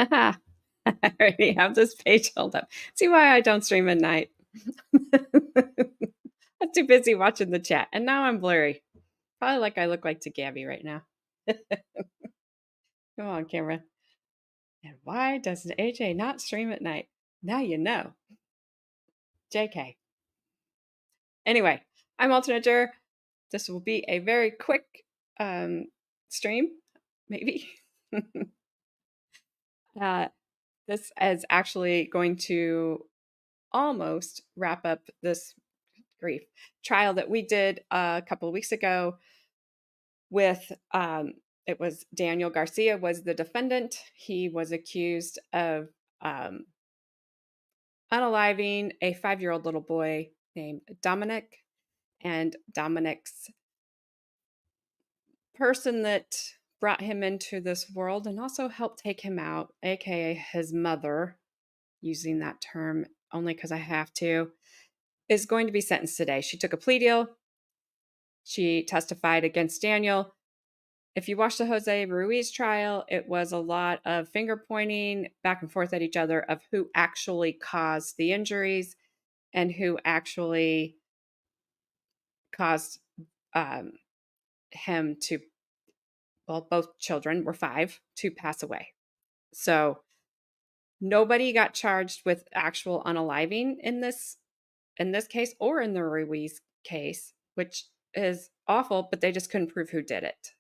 I already have this page held up. See why I don't stream at night? I'm too busy watching the chat, and now I'm blurry. Probably like I look like to Gabby right now. Come on, camera. And why doesn't AJ not stream at night? Now you know. JK. Anyway, I'm alternate juror. This will be a very quick stream, maybe. This is actually going to almost wrap up this grief trial that we did a couple of weeks ago with it was Daniel Garcia was the defendant. He was accused of unaliving a 5-year-old little boy named Domenic, and Dominic's person that brought him into this world and also helped take him out, aka his mother, using that term only because I have to, is going to be sentenced today. She took a plea deal. She testified against Daniel. If you watch the Jose Ruiz trial, it was a lot of finger pointing back and forth at each other of who actually caused the injuries and who actually caused him to, well, both children were 5, to pass away. So nobody got charged with actual unaliving in this case or in the Ruiz case, which is awful, but they just couldn't prove who did it.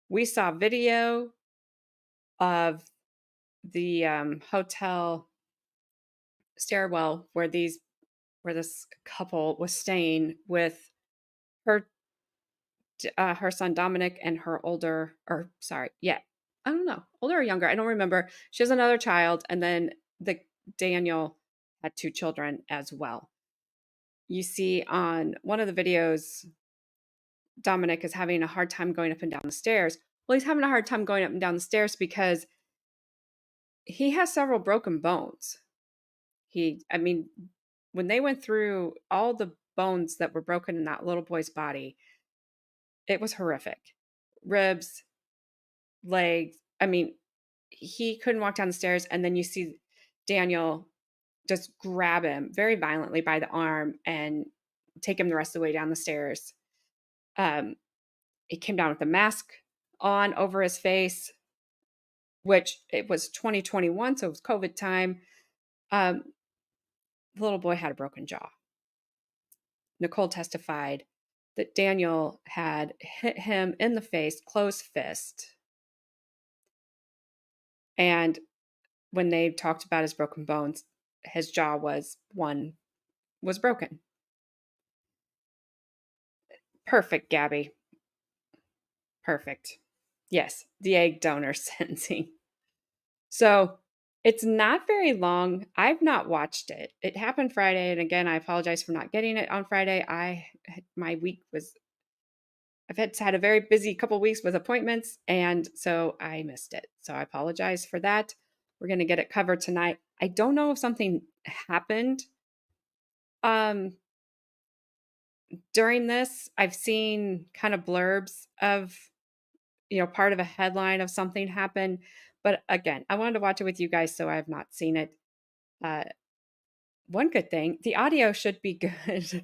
We saw video of the hotel stairwell where this couple was staying with her son Domenic and her older or younger, I don't remember. She has another child, and then Daniel had 2 children as well. You see on one of the videos, Domenic is having a hard time going up and down the stairs. Well, he's having a hard time going up and down the stairs because he has several broken bones. When they went through all the bones that were broken in that little boy's body, it was horrific. Ribs, legs. He couldn't walk down the stairs, and then you see Daniel just grab him very violently by the arm and take him the rest of the way down the stairs. He came down with a mask on over his face, which it was 2021, so it was COVID time. The little boy had a broken jaw. Nickolle testified that Daniel had hit him in the face, closed fist. And when they talked about his broken bones, his jaw was broken. Perfect, Gabby. Perfect. Yes, the egg donor sentencing. So it's not very long. I've not watched it. It happened Friday. And again, I apologize for not getting it on Friday. I've had a very busy couple of weeks with appointments, and so I missed it. So I apologize for that. We're going to get it covered tonight. I don't know if something happened during this. I've seen kind of blurbs of, part of a headline of something happened. But again, I wanted to watch it with you guys, so I have not seen it. One good thing, the audio should be good.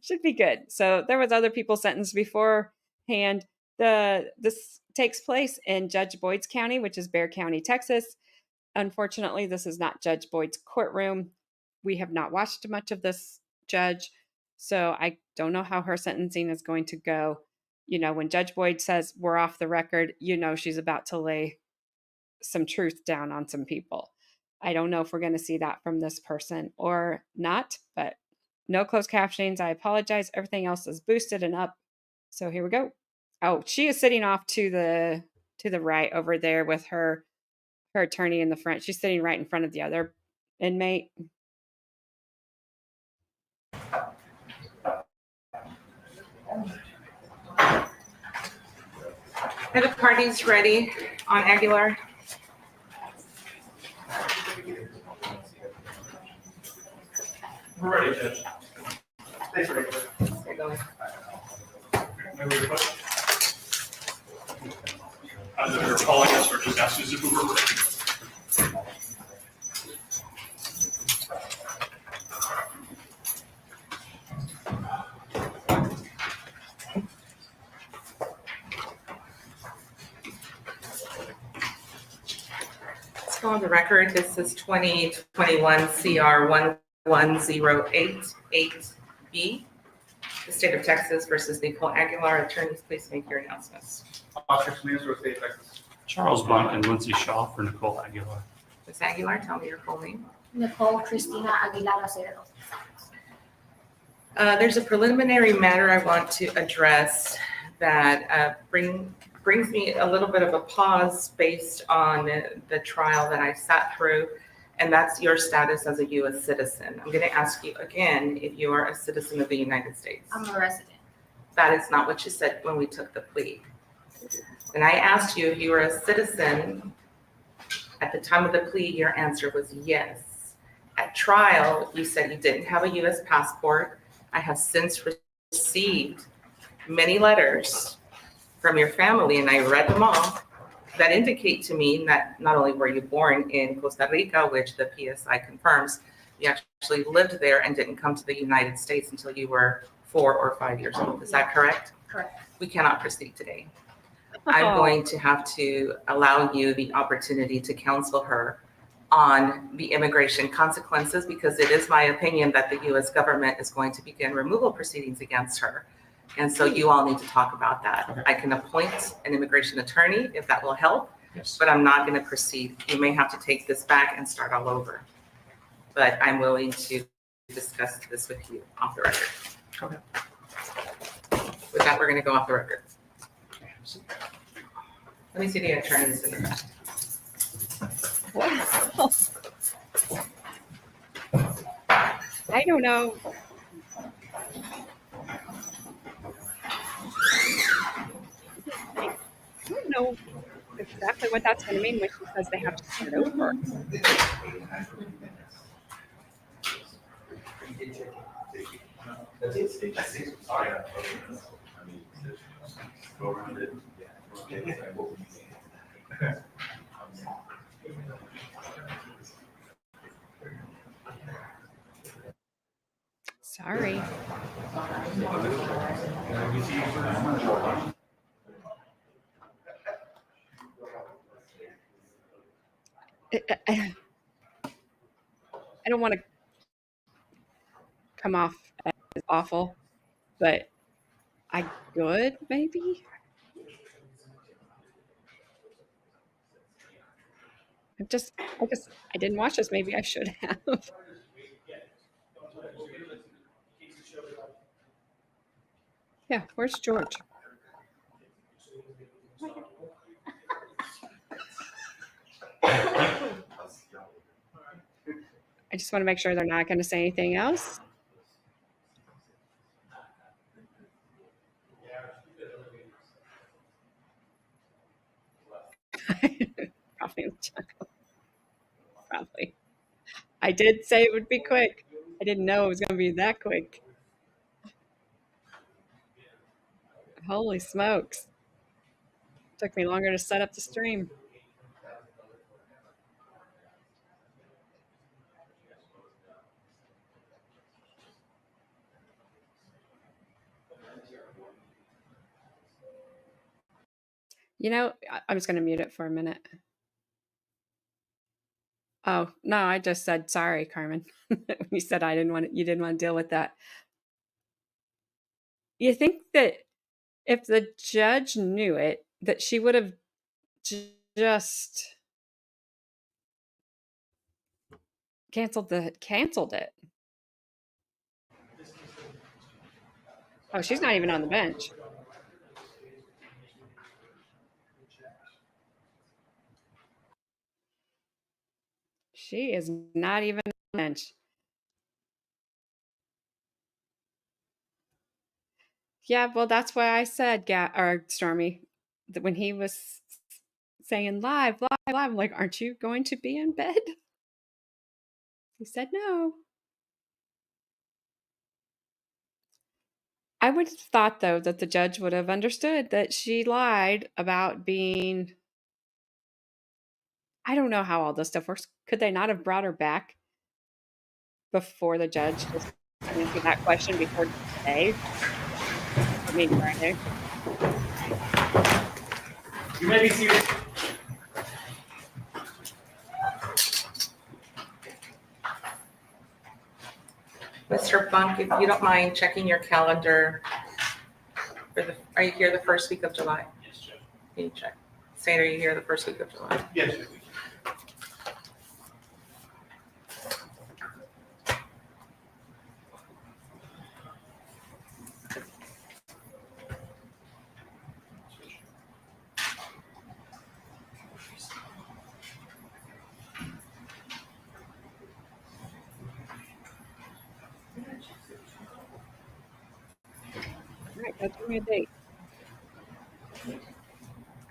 Should be good. So there was other people sentenced beforehand. This takes place in Judge Boyd's County, which is Bexar County, Texas. Unfortunately, this is not Judge Boyd's courtroom. We have not watched much of this judge, so I don't know how her sentencing is going to go. You know, when Judge Boyd says we're off the record, you know she's about to lay some truth down on some people. I don't know if we're going to see that from this person or not, but no closed captionings. I apologize. Everything else is boosted and up. So here we go. Oh, she is sitting off to the right over there with her attorney in the front. She's sitting right in front of the other inmate. Are the parties ready on Aguilar? We're ready, Judge. Thanks, Rachel. You're going. Either they're calling us or just ask us if we were ready. Let's go on the record. This is 2021 CR 11088B. The state of Texas versus Nickolle Aguilar. Attorneys, please make your announcements. Officer Commanders for the state of Texas. Charles Bunt and Lindsay Shaw for Nickolle Aguilar. Ms. Aguilar, tell me your full name. Nicole Cristina Aguilar-Acevedo. There's a preliminary matter I want to address that brings me a little bit of a pause based on the trial that I sat through, and that's your status as a U.S. citizen. I'm going to ask you again if you are a citizen of the United States. I'm a resident. That is not what you said when we took the plea. When I asked you if you were a citizen, at the time of the plea, your answer was yes. At trial, you said you didn't have a U.S. passport. I have since received many letters from your family, and I read them all, that indicate to me that not only were you born in Costa Rica, which the PSI confirms, you actually lived there and didn't come to the United States until you were 4 or 5 years old. Is that correct? Correct. We cannot proceed today. I'm going to have to allow you the opportunity to counsel her on the immigration consequences, because it is my opinion that the U.S. government is going to begin removal proceedings against her. And so you all need to talk about that. Okay. I can appoint an immigration attorney if that will help, Yes. but I'm not going to proceed. You may have to take this back and start all over. But I'm willing to discuss this with you off the record. Okay. With that, we're going to go off the record. Let me see the attorneys in the back. I don't know. I don't know exactly what that's going to mean when she says they have to start over. Sorry. I don't want to come off as awful, but I could maybe. I guess I didn't watch this. Maybe I should have. Yeah, where's George? I just want to make sure they're not going to say anything else. Probably. Probably. I did say it would be quick. I didn't know it was going to be that quick. Holy smokes. Took me longer to set up the stream. You know, I'm just going to mute it for a minute. Oh, no, I just said sorry, Carmen. When you said you didn't want to deal with that. You think that if the judge knew it, that she would have just canceled it. Oh, she's not even on the bench. She is not even on the bench. Yeah, well, that's why I said, Stormy, that when he was saying live, live, live, I'm like, aren't you going to be in bed? He said no. I would have thought, though, that the judge would have understood that she lied about being. I don't know how all this stuff works. Could they not have brought her back before the judge just answered that question before today? I mean, Friday. You may be seated. Mr. Funk, if you don't mind checking your calendar are you here the first week of July? Yes, Judge. Can you check? Stan, are you here the first week of July? Yes, Judge. All right, that's me a date.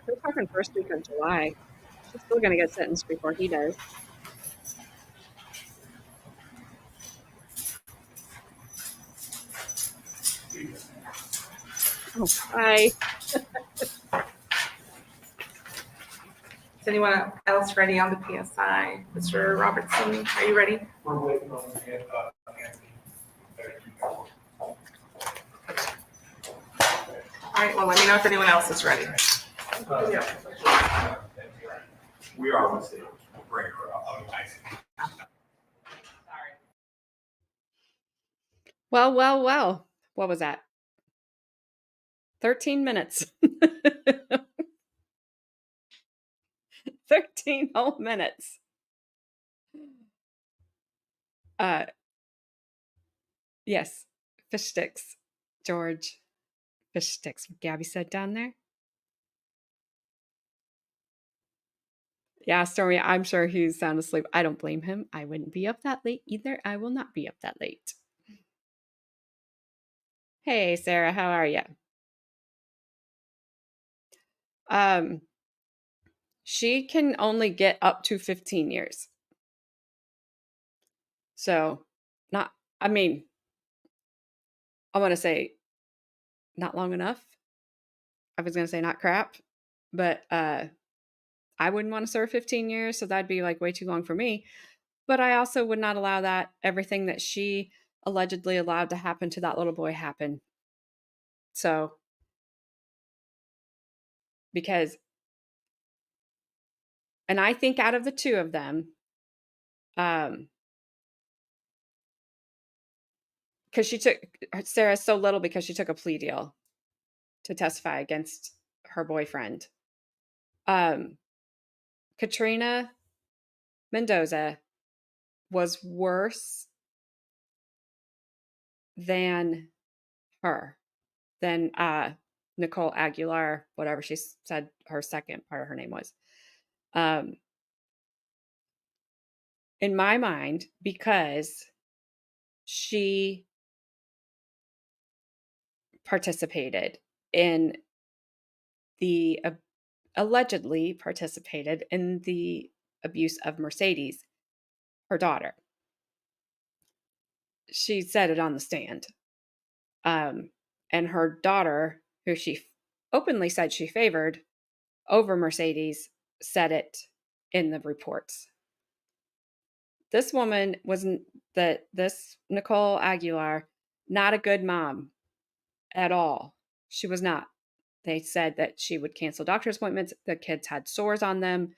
We're talking first week of July. She's still going to get sentenced before he does. Oh, hi. Is anyone else ready on the PSI? Mr. Robertson, are you ready? We're waiting on Anthony. All right, well, let me know if anyone else is ready. We are on stage. We'll bring her up. Well. What was that? 13 minutes. 13 whole minutes. Yes, fish sticks. George, fish sticks. Gabby said down there. Yeah, Stormy, I'm sure he's sound asleep. I don't blame him. I wouldn't be up that late either. I will not be up that late. Hey, Sarah, how are you? She can only get up to 15 years. So, I want to say not long enough. I was going to say not crap, but I wouldn't want to serve 15 years, so that'd be like way too long for me. But I also would not allow that everything that she allegedly allowed to happen to that little boy happen. So, and I think out of the two of them, because Sarah's so little because she took a plea deal to testify against her boyfriend. Katrina Mendoza was worse than Nickolle Aguilar, whatever she said her second part of her name was. In my mind, because she allegedly participated in the abuse of Mercedes, her daughter. She said it on the stand. And her daughter, who she openly said she favored over Mercedes, said it in the reports. This woman this Nickolle Aguilar, not a good mom. at all. She was not. They said that she would cancel doctor's appointments. The kids had sores on them.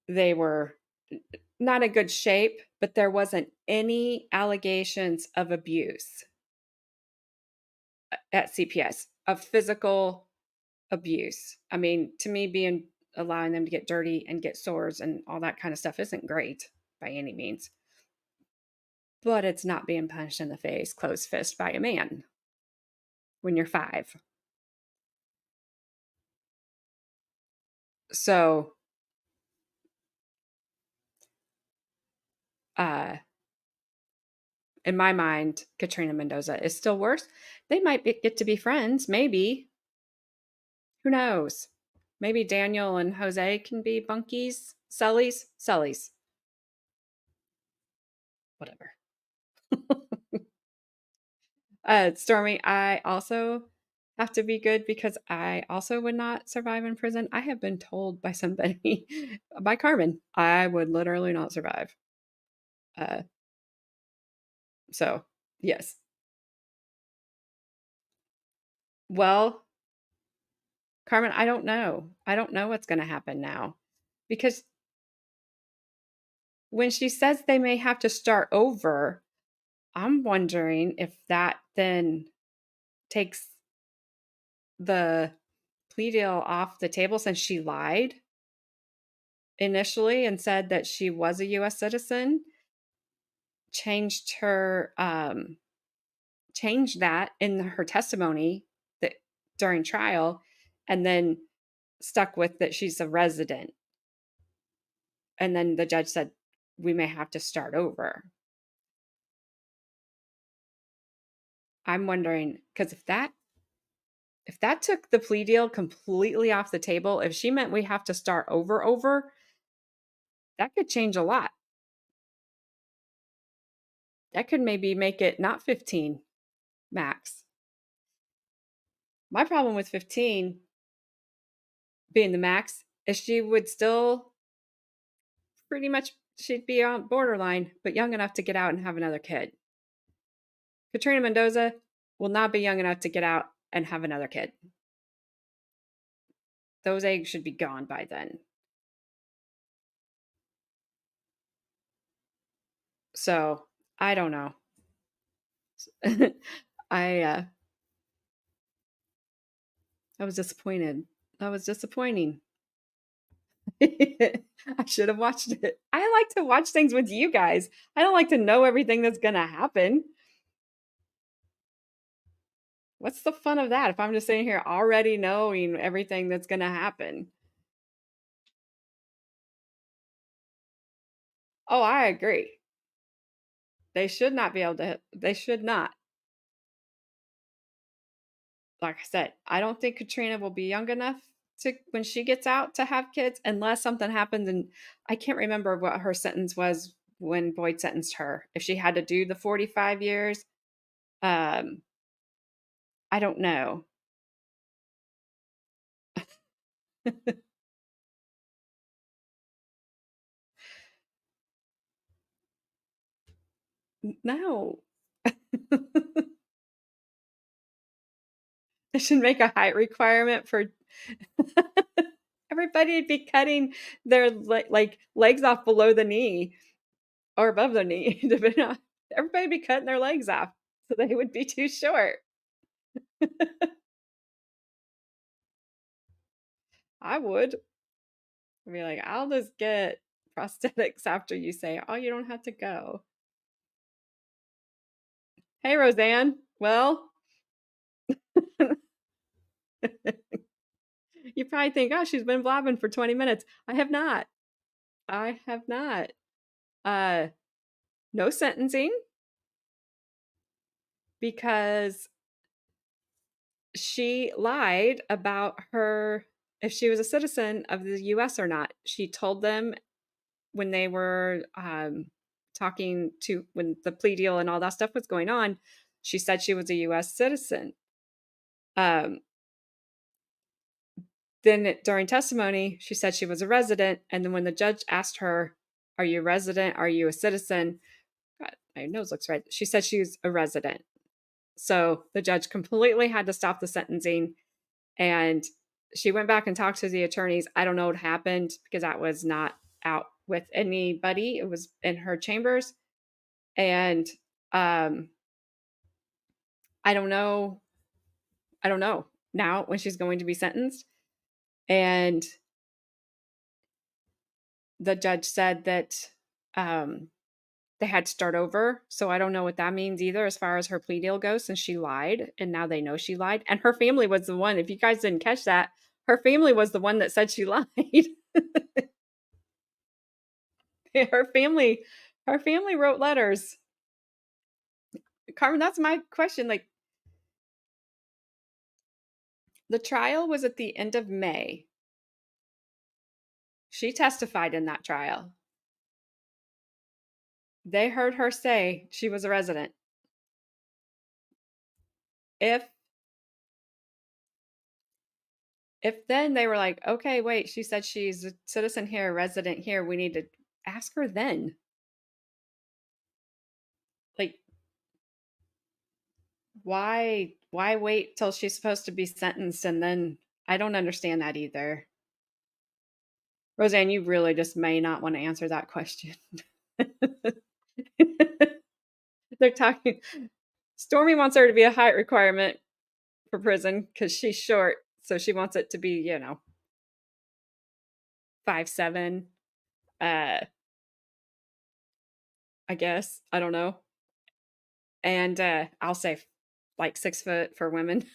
They were not in good shape, but there wasn't any allegations of abuse at CPS, of physical abuse. I mean, to me, allowing them to get dirty and get sores and all that kind of stuff isn't great by any means. But it's not being punched in the face, closed fist by a man when you're 5. So, in my mind, Katrina Mendoza is still worse. They might get to be friends, maybe. Who knows? Maybe Daniel and Jose can be bunkies, Sullies. Whatever. Stormy, I also have to be good because I also would not survive in prison. I have been told by somebody, by Carmen, I would literally not survive. So, yes. Well, Carmen, I don't know. I don't know what's going to happen now because when she says they may have to start over, I'm wondering if that then takes the plea deal off the table since she lied initially and said that she was a US citizen, changed that in her testimony that during trial, and then stuck with that she's a resident. And then the judge said we may have to start over. I'm wondering, because if that took the plea deal completely off the table, if she meant we have to start over, that could change a lot. That could maybe make it not 15 max. My problem with 15 being the max is she would still pretty much, she'd be on borderline, but young enough to get out and have another kid. Katrina Mendoza will not be young enough to get out and have another kid. Those eggs should be gone by then. So, I don't know. I was disappointed. That was disappointing. I should have watched it. I like to watch things with you guys. I don't like to know everything that's going to happen. What's the fun of that if I'm just sitting here already knowing everything that's going to happen? Oh, I agree. They should not be able to, they should not. Like I said, I don't think Katrina will be young enough to, when she gets out, to have kids unless something happens. And I can't remember what her sentence was when Boyd sentenced her. If she had to do the 45 years, I don't know. No. They should make a height requirement for everybody'd be cutting their like legs off below the knee or above the knee. Everybody'd be cutting their legs off so they would be too short. I would. I'd be like, I'll just get prosthetics after you say, oh, you don't have to go. Hey, Roseanne. Well, you probably think, oh, she's been blabbing for 20 minutes. I have not. I have not. No sentencing because she lied about her, if she was a citizen of the US or not. She told them when they were talking to, when the plea deal and all that stuff was going on, she said she was a US citizen. Then during testimony, she said she was a resident. And then when the judge asked her, are you a resident? Are you a citizen? God, my nose looks red. She said she was a resident. So the judge completely had to stop the sentencing, and she went back and talked to the attorneys. I don't know what happened because that was not out with anybody. It was in her chambers. And um, I don't know. I don't know now when she's going to be sentenced. And the judge said that they had to start over. So I don't know what that means either as far as her plea deal goes, since she lied and now they know she lied. And her family was the one, if you guys didn't catch that, her family was the one that said she lied. her family her family wrote letters. Carmen, that's my question. Like, the trial was at the end of May. She testified in that trial. They heard her say she was a resident. If then they were like, okay, wait, she said she's a citizen here, a resident here, we need to ask her then. Like, why wait till she's supposed to be sentenced? And then I don't understand that either. Roseanne, you really just may not want to answer that question. They're talking. Stormy wants her to be a height requirement for prison because she's short. So she wants it to be, 5'7". I guess. I don't know. And I'll say like 6 foot for women.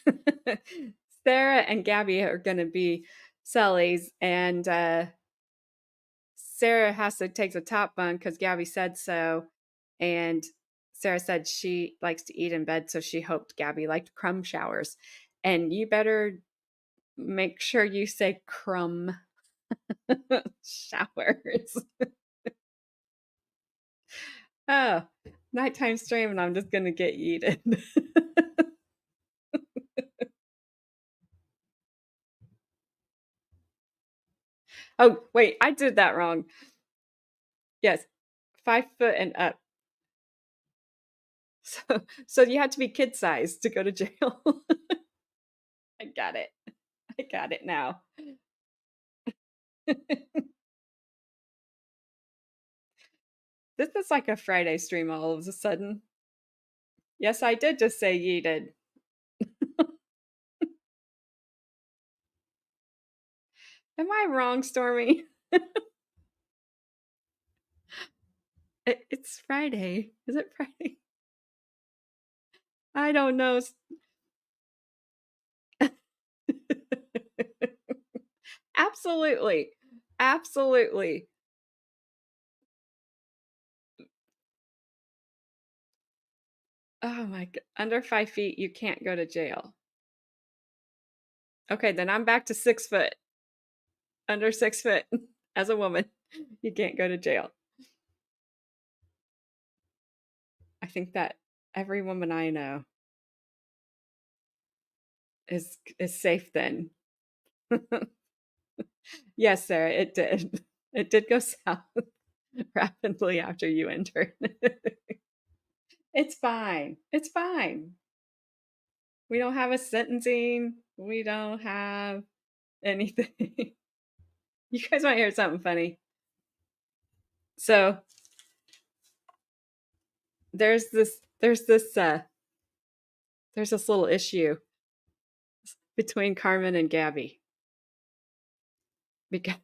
Sarah and Gabby are going to be Sully's, and Sarah has to take the top bunk because Gabby said so. And Sarah said she likes to eat in bed, so she hoped Gabby liked crumb showers. And you better make sure you say crumb showers. Oh, nighttime stream, and I'm just going to get yeeted. Oh, wait, I did that wrong. Yes, 5 foot and up. So you have to be kid size to go to jail. I got it. I got it now. This is like a Friday stream all of a sudden. Yes, I did just say yeeted. Am I wrong, Stormy? It's Friday. Is it Friday? I don't know. Absolutely. Absolutely. Oh my God. Under 5 feet, you can't go to jail. Okay, then I'm back to 6 foot. Under 6 foot as a woman, you can't go to jail. I think that every woman I know is safe then. Yes, Sarah, it did. It did go south rapidly after you entered. It's fine. It's fine. We don't have a sentencing. We don't have anything. You guys want to hear something funny? So there's this little issue between Carmen and Gabby. Because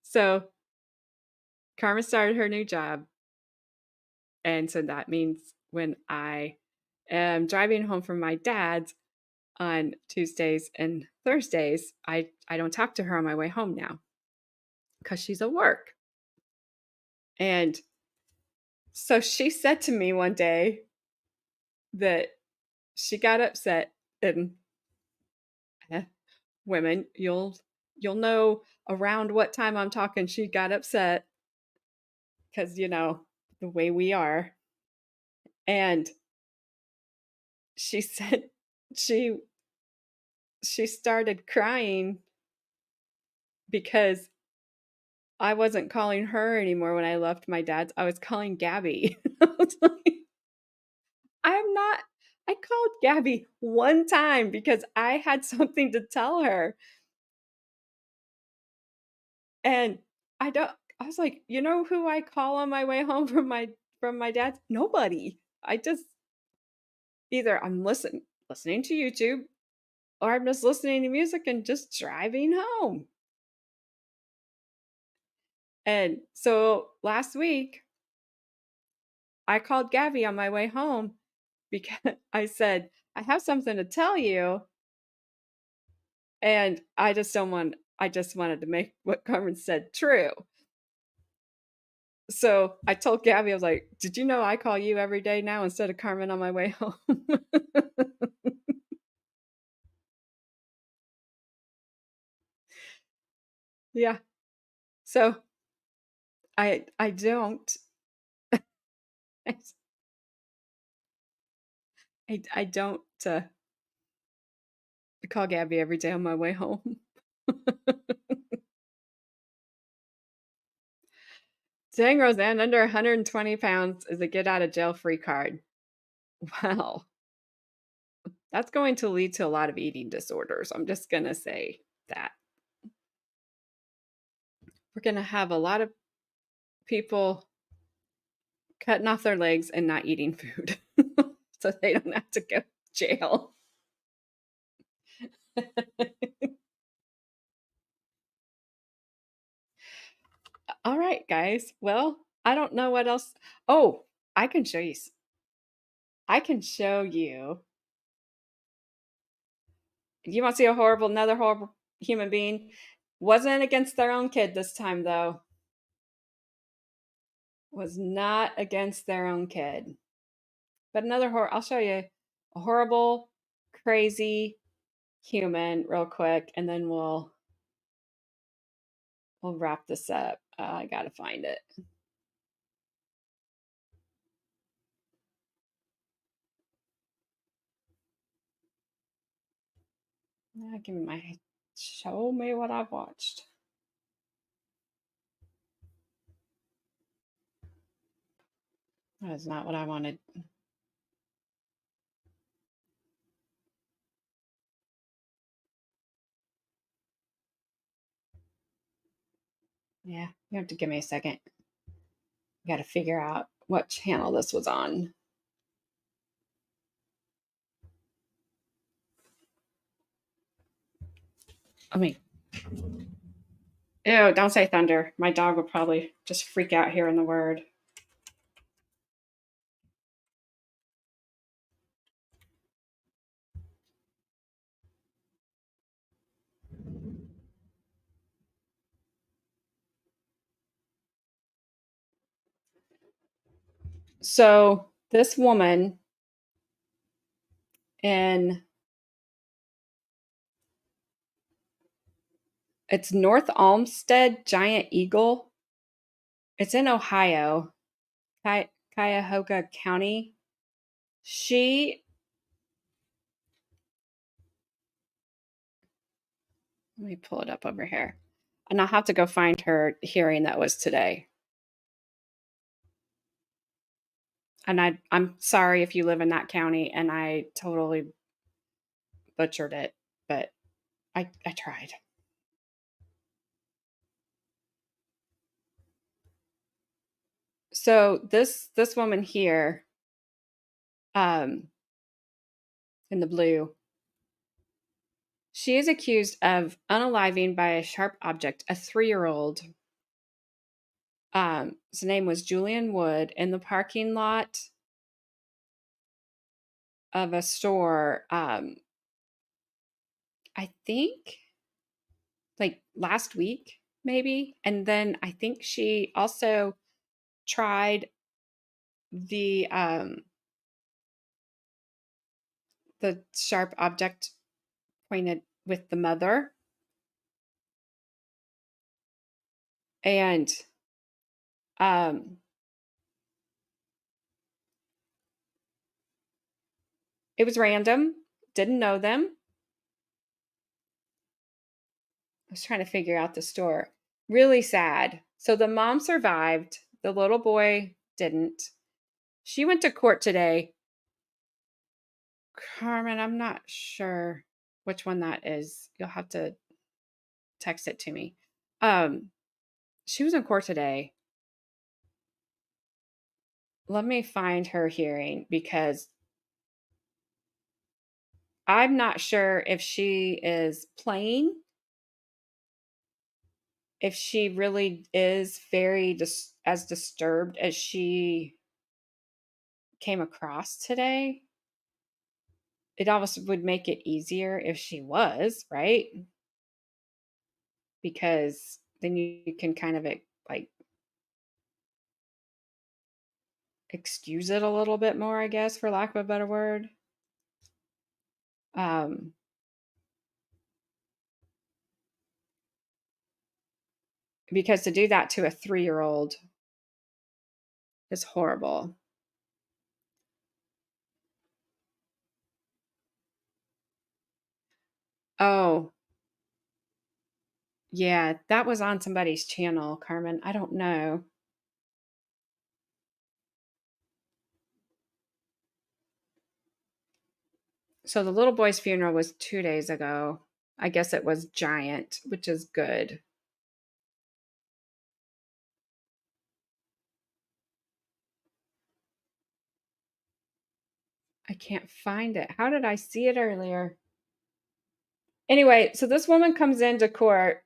so Carmen started her new job. And so that means when I am driving home from my dad's on Tuesdays and Thursdays, I don't talk to her on my way home now because she's at work. And so she said to me one day that she got upset, and women, you'll know around what time I'm talking. She got upset because the way we are, and she said she started crying because I wasn't calling her anymore when I left my dad's. I was calling Gabby. I was like, I called Gabby one time because I had something to tell her. And I was like, "You know who I call on my way home from my dad's? Nobody. I just either I'm listening to YouTube or I'm just listening to music and just driving home." And so last week, I called Gabby on my way home because I said, "I have something to tell you." And I just wanted to make what Carmen said true. So I told Gabby, I was like, "Did you know I call you every day now instead of Carmen on my way home?" Yeah. So I don't I don't call Gabby every day on my way home. Dang, Roseanne, under 120 pounds is a get out of jail free card. Wow. That's going to lead to a lot of eating disorders. I'm just going to say that. We're going to have a lot of people cutting off their legs and not eating food so they don't have to go to jail. All right, guys. Well, I don't know what else. Oh, I can show you. I can show you. You want to see another horrible human being? Wasn't against their own kid this time, though. Was not against their own kid. But I'll show you a horrible, crazy human real quick, and then we'll wrap this up. I gotta find it. Show me what I've watched. That is not what I wanted. Yeah, you have to give me a second. Got to figure out what channel this was on. I mean, ew, don't say thunder. My dog will probably just freak out hearing the word. So this woman in it's North Olmsted Giant Eagle. It's in Ohio, Cuyahoga County. She Let me pull it up over here. And I'll have to go find her hearing that was today. And I'm sorry if you live in that county and I totally butchered it, but I tried. So this woman here, in the blue, she is accused of unaliving by a sharp object a 3-year-old. His name was Julian Wood in the parking lot of a store. I think like last week, maybe. And then I think she also tried the sharp object pointed with the mother. And it was random, didn't know them. I was trying to figure out the store. Really sad. So the mom survived, the little boy didn't. She went to court today Carmen, I'm not sure which one that is. You'll have to text it to me. She was in court today. Let me find her hearing because I'm not sure if she is playing, if she really is very as disturbed as she came across today. It almost would make it easier if she was, right? Because then you can kind of like excuse it a little bit more, I guess, for lack of a better word. Because to do that to a 3-year-old is horrible. Oh, yeah, that was on somebody's channel, Carmen. I don't know. So the little boy's funeral was 2 days ago. I guess it was giant, which is good. I can't find it. How did I see it earlier? Anyway, so this woman comes into court.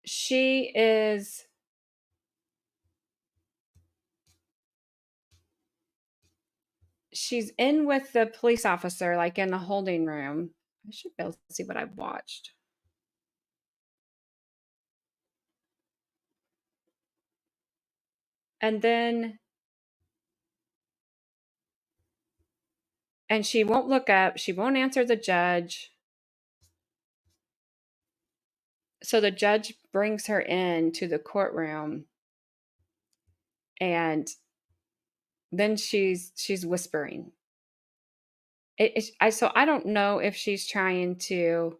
She's in with the police officer, like in the holding room. I should be able to see what I've watched. And then, and she won't look up. She won't answer the judge. So the judge brings her in to the courtroom, and then she's whispering. So I don't know if she's trying to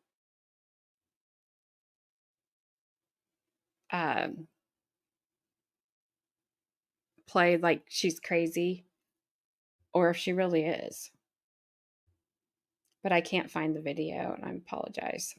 play like she's crazy or if she really is. But I can't find the video, and I apologize.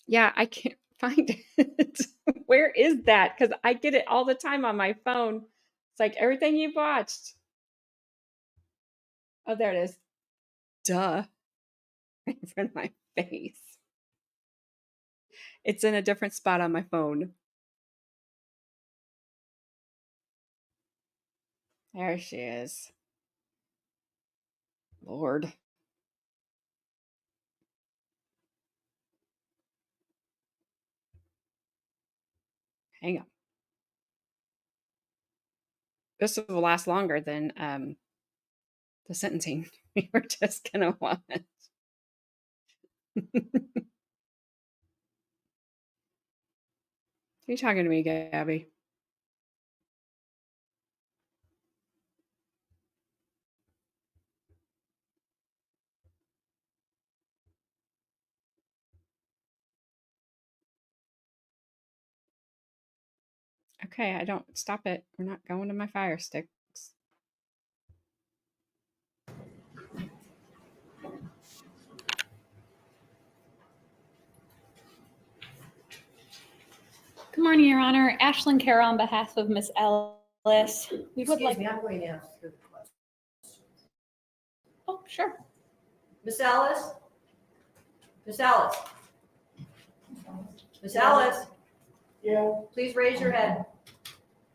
Yeah, I can't find it. Where is that? Because I get it all the time on my phone. It's like everything you've watched. Oh, there it is. Duh. In front of my face. It's in a different spot on my phone. There she is. Lord. Hang on. This will last longer than the sentencing we were just gonna watch. Are you talking to me, Gabby? Okay, I don't stop it. We're not going to my fire sticks. Good morning, Your Honor. Ashlyn Carroll on behalf of Ms. Ellis. We would Excuse like. me, I'm going to ask you a question. Oh, sure. Miss Ellis? Miss Ellis? Miss Ellis, Yeah, please raise your head.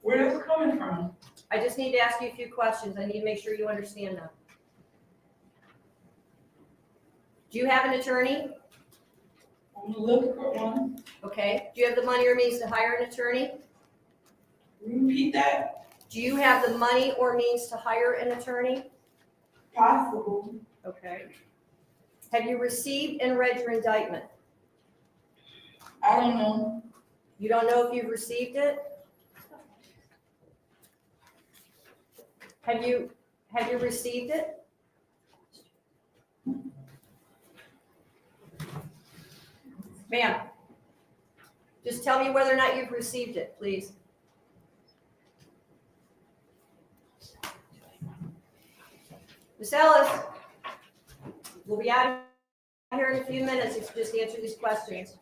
where is it coming from? I just need to ask you a few questions. I need to make sure you understand them. Do you have an attorney? I'm looking for one. Okay. Do you have the money or means to hire an attorney? Repeat that. Do you have the money or means to hire an attorney? Possible. Okay. Have you received and read your indictment? I don't know. You don't know if you've received it? Have you received it? Ma'am, just tell me whether or not you've received it, please. Ms. Ellis, we'll be out of here in a few minutes if you just answer these questions.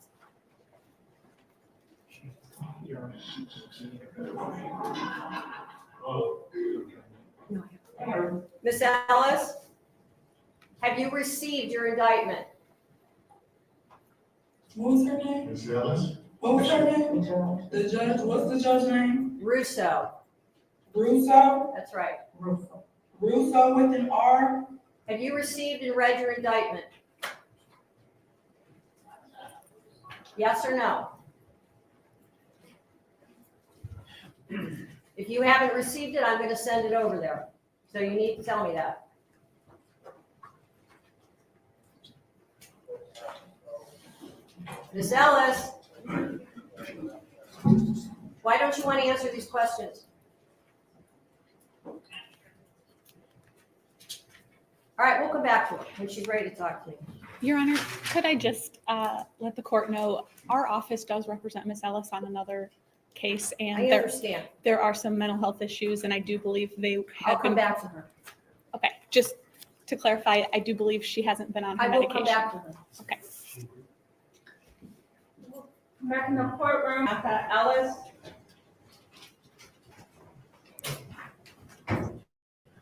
Ms. Ellis, have you received your indictment? What was her name? Ms. Ellis? What was her name? The judge, what's the judge's name? Russo, Russo? that's right. Russo with an R? Have you received and read your indictment? Yes or no? If you haven't received it, I'm going to send it over there. So you need to tell me that. Ms. Ellis, why don't you want to answer these questions? All right, we'll come back to her when she's ready to talk to you. Your Honor, could I just let the court know, our office does represent Ms. Ellis on another case, I and understand. there are some mental health issues, and I do believe they I'll have come been. back to her. Okay, just to clarify, I do believe she hasn't been on her I will medication. come back to her. Okay. Back in the courtroom, Dr. Ellis.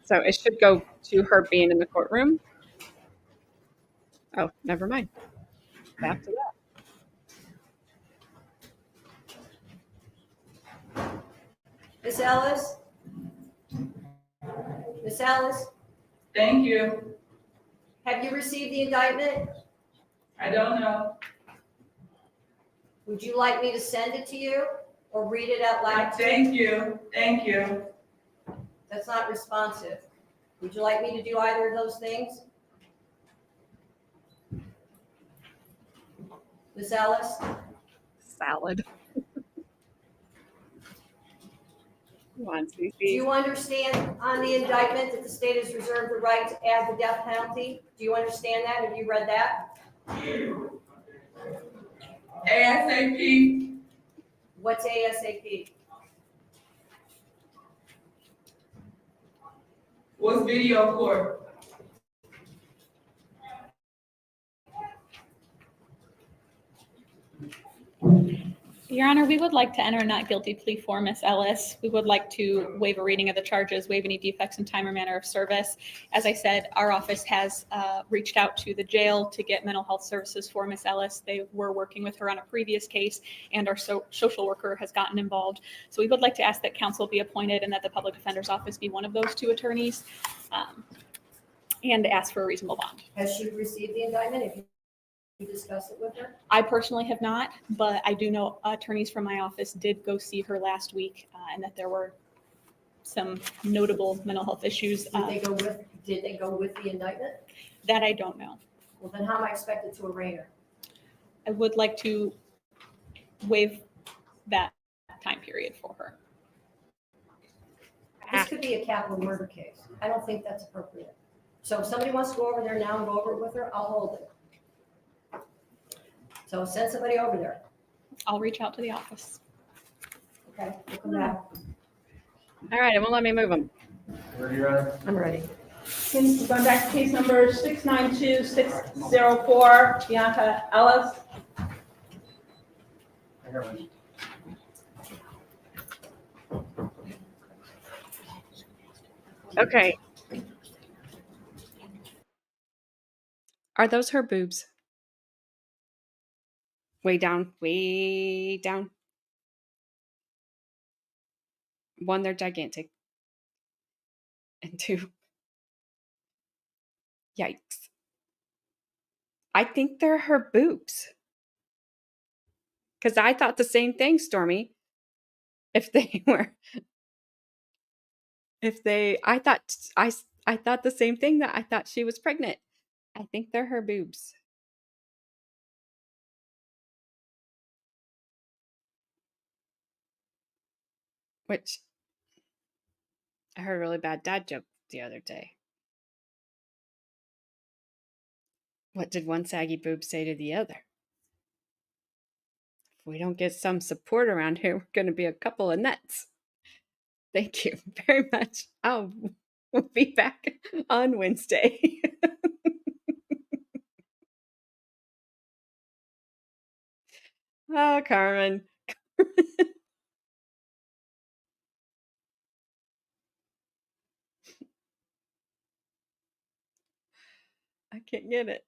So it should go to her being in the courtroom. Oh, never mind. Back to that. Ms. Ellis? Ms. Ellis, Thank you. have you received the indictment? I don't know. Would you like me to send it to you or read it out loud? Thank you. Thank you. That's not responsive. Would you like me to do either of those things? Ms. Ellis? Salad. Come on, Do Cece. you understand on the indictment that the state has reserved the right to add the death penalty? Do you understand that? Have you read that? ASAP. What's ASAP? What's video court? Your Honor, we would like to enter a not guilty plea for Ms. Ellis. We would like to waive a reading of the charges, waive any defects in time or manner of service. As I said, our office has reached out to the jail to get mental health services for Ms. Ellis. They were working with her on a previous case, and our social worker has gotten involved. So we would like to ask that counsel be appointed and that the public defender's office be one of those two attorneys, and ask for a reasonable bond. Has she received the indictment? Have you discussed it with her? I personally have not, but I do know attorneys from my office did go see her last week, and that there were some notable mental health issues. Did they go with the indictment? That I don't know. Well, then how am I expected to arraign her? I would like to waive that time period for her. This could be a capital murder case. I don't think that's appropriate. So if somebody wants to go over there now and go over it with her, I'll hold it. So send somebody over there. I'll reach out to the office. Okay, we'll come back. All right, it won't let me move them. I'm ready. Going back to case number 692604, Bianca Ellis. Okay. Are those her boobs? Way down, way down. One, they're gigantic. And two, yikes. I think they're her boobs. Because I thought the same thing, Stormy. If they were, I thought the same thing, that I thought she was pregnant. I think they're her boobs. Which I heard a really bad dad joke the other day. What did one saggy boob say to the other? If we don't get some support around here, we're going to be a couple of nuts. Thank you very much. I'll be back on Wednesday. Oh, Carmen. I can't get it.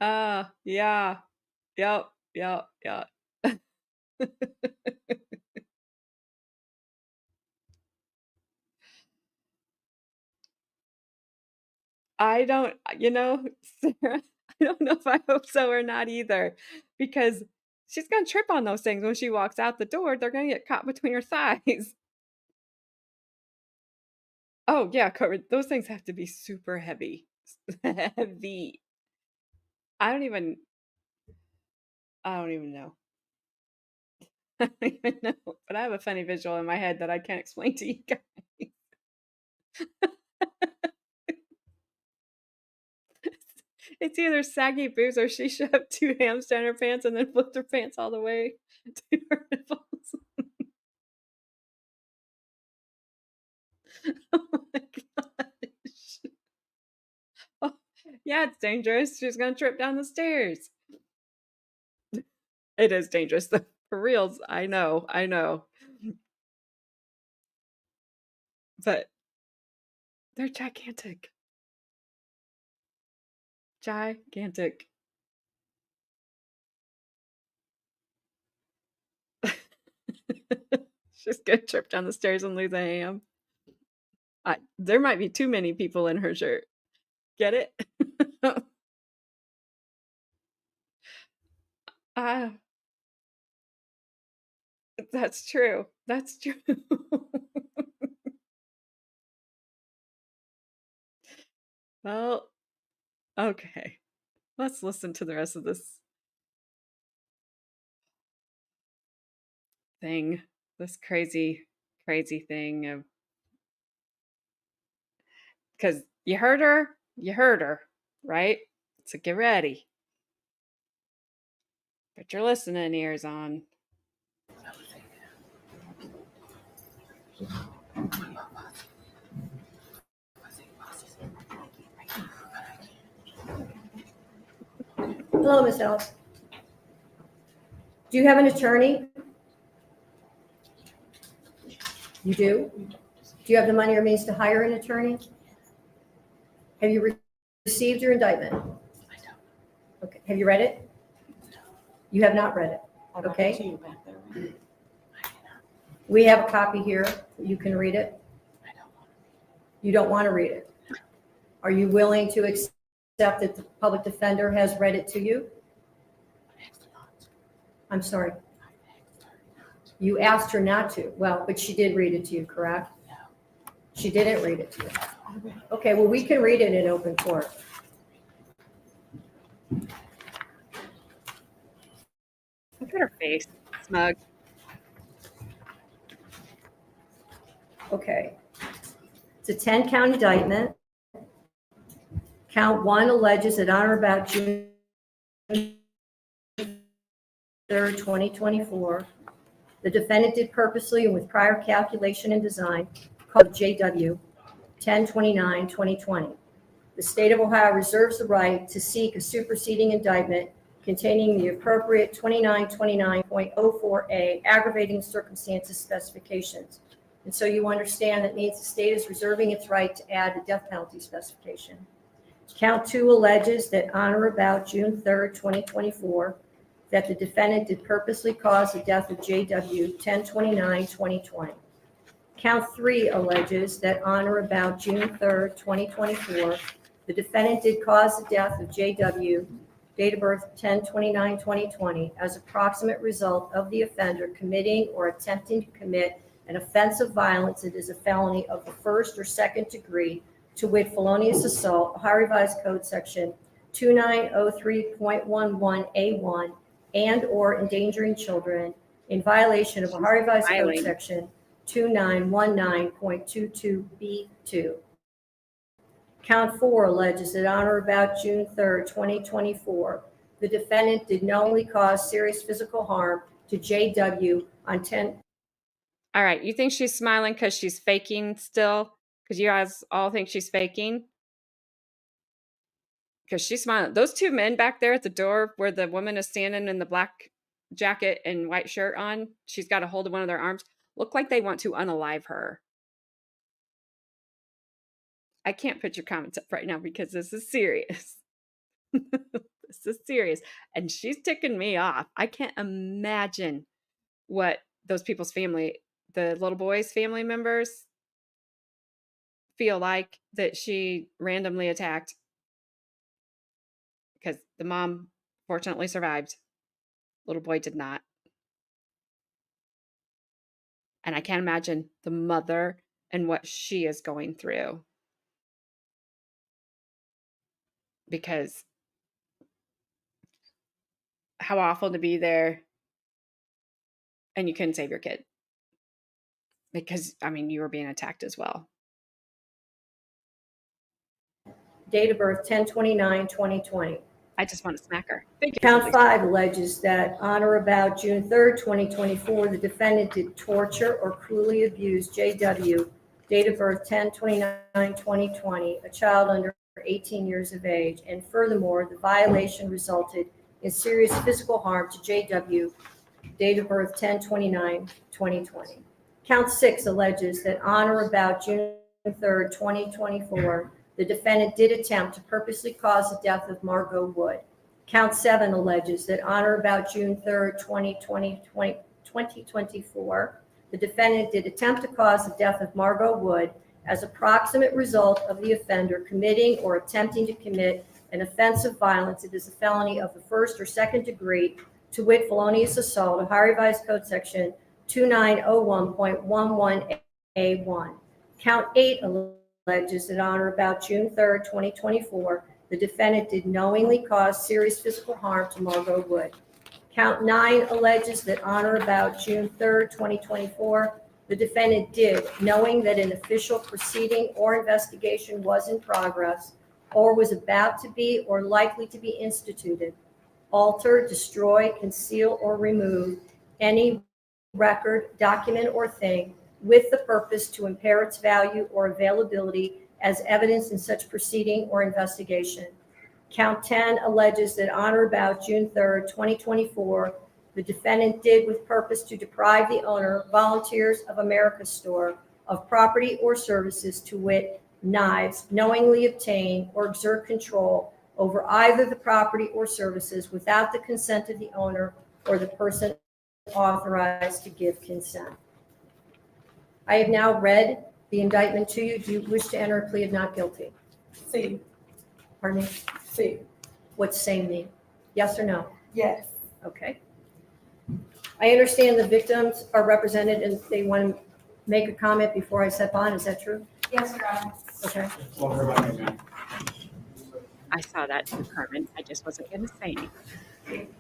Yeah. Yep. Yep. Yep. I don't, Sarah, I don't know if I hope so or not either, because she's going to trip on those things when she walks out the door. They're going to get caught between her thighs. Oh, yeah, covered. Those things have to be super heavy. Heavy. I don't even know. I don't even know. But I have a funny visual in my head that I can't explain to you guys. It's either saggy boobs or she shoved 2 hams down her pants and then flipped her pants all the way to her nipples. Oh my gosh. Oh, yeah, it's dangerous. She's gonna trip down the stairs. It is dangerous, though. For reals. I know. But they're gigantic. Gigantic. She's gonna trip down the stairs and lose a ham. There might be too many people in her shirt. Get it? Ah, that's true. That's true. Well, okay. Let's listen to the rest of this thing. This crazy, crazy thing of, because you heard her, right? So get ready. Put your listening ears on. Hello, Ms. Ellis. Do you have an attorney? You do? Do you have the money or means to hire an attorney? Have you received your indictment? I don't. Okay. Have you read it? You have not read it. Okay. We have a copy here. You can read it. You don't want to read it. Are you willing to accept that the public defender has read it to you? I'm sorry. You asked her not to. Well, but she did read it to you, correct? No. She didn't read it to you. Okay, well, we can read it in open court. Look at her face. Smug. Okay. It's a 10-count indictment. Count 1 alleges that on or about June 3rd, 2024, the defendant did purposely and with prior calculation and design, called JW 1029-2020. The state of Ohio reserves the right to seek a superseding indictment containing the appropriate 2929.04A aggravating circumstances specifications. And so you understand that means the state is reserving its right to add the death penalty specification. Count 2 alleges that on or about June 3rd, 2024, that the defendant did purposely cause the death of JW 1029-2020. Count 3 alleges that on or about June 3rd, 2024, the defendant did cause the death of JW, date of birth 1029-2020, as a proximate result of the offender committing or attempting to commit an offense of violence that is a felony of the first or second degree, to wit, felonious assault, Ohio Revised Code Section 2903.11A1, and or endangering children, in violation of Ohio Revised Code Smiling. Section 2919.22B2. Count 4 alleges that on or about June 3rd, 2024, the defendant did knowingly cause serious physical harm to JW on 10. All right, you think she's smiling because she's faking still? Because you guys all think she's faking? Because she's smiling. Those two men back there at the door where the woman is standing in the black jacket and white shirt on, she's got a hold of one of their arms, look like they want to unalive her. I can't put your comments up right now because this is serious. This is serious. And she's ticking me off. I can't imagine what those people's family, the little boy's family members, feel like that she randomly attacked, because the mom fortunately survived. Little boy did not. And I can't imagine the mother and what she is going through. Because how awful to be there and you couldn't save your kid. Because, I mean, you were being attacked as well. Date of birth 10/29/2020. I just want to smack her. Count 5 alleges that on or about June 3rd, 2024, the defendant did torture or cruelly abuse JW, date of birth 10/29/2020, a child under 18 years of age, and furthermore, the violation resulted in serious physical harm to JW, date of birth 10/29/2020. Count 6 alleges that on or about June 3rd, 2024, the defendant did attempt to purposely cause the death of Margot Wood. Count 7 alleges that on or about June 3rd, 2024, the defendant did attempt to cause the death of Margot Wood as a proximate result of the offender committing or attempting to commit an offense of violence. It is a felony of the first or second degree, to wit, felonious assault, Ohio Revised Code Section 2901.11A1. Count 8 alleges that on or about June 3rd, 2024, the defendant did knowingly cause serious physical harm to Margot Wood. Count 9 alleges that on or about June 3rd, 2024, the defendant did, knowing that an official proceeding or investigation was in progress or was about to be or likely to be instituted, alter, destroy, conceal, or remove any record, document, or thing with the purpose to impair its value or availability as evidence in such proceeding or investigation. Count 10 alleges that on or about June 3rd, 2024, the defendant did with purpose to deprive the owner, Volunteers of America store, of property or services, to wit, knives, knowingly obtain or exert control over either the property or services without the consent of the owner or the person authorized to give consent. I have now read the indictment to you. Do you wish to enter a plea of not guilty? C. Pardon me? C. What's same mean? Yes or no? Yes. Okay. I understand the victims are represented and they want to make a comment before I step on. Is that true? Yes, Your Honor. Okay. I saw that too, Carmen. I just wasn't going to say anything.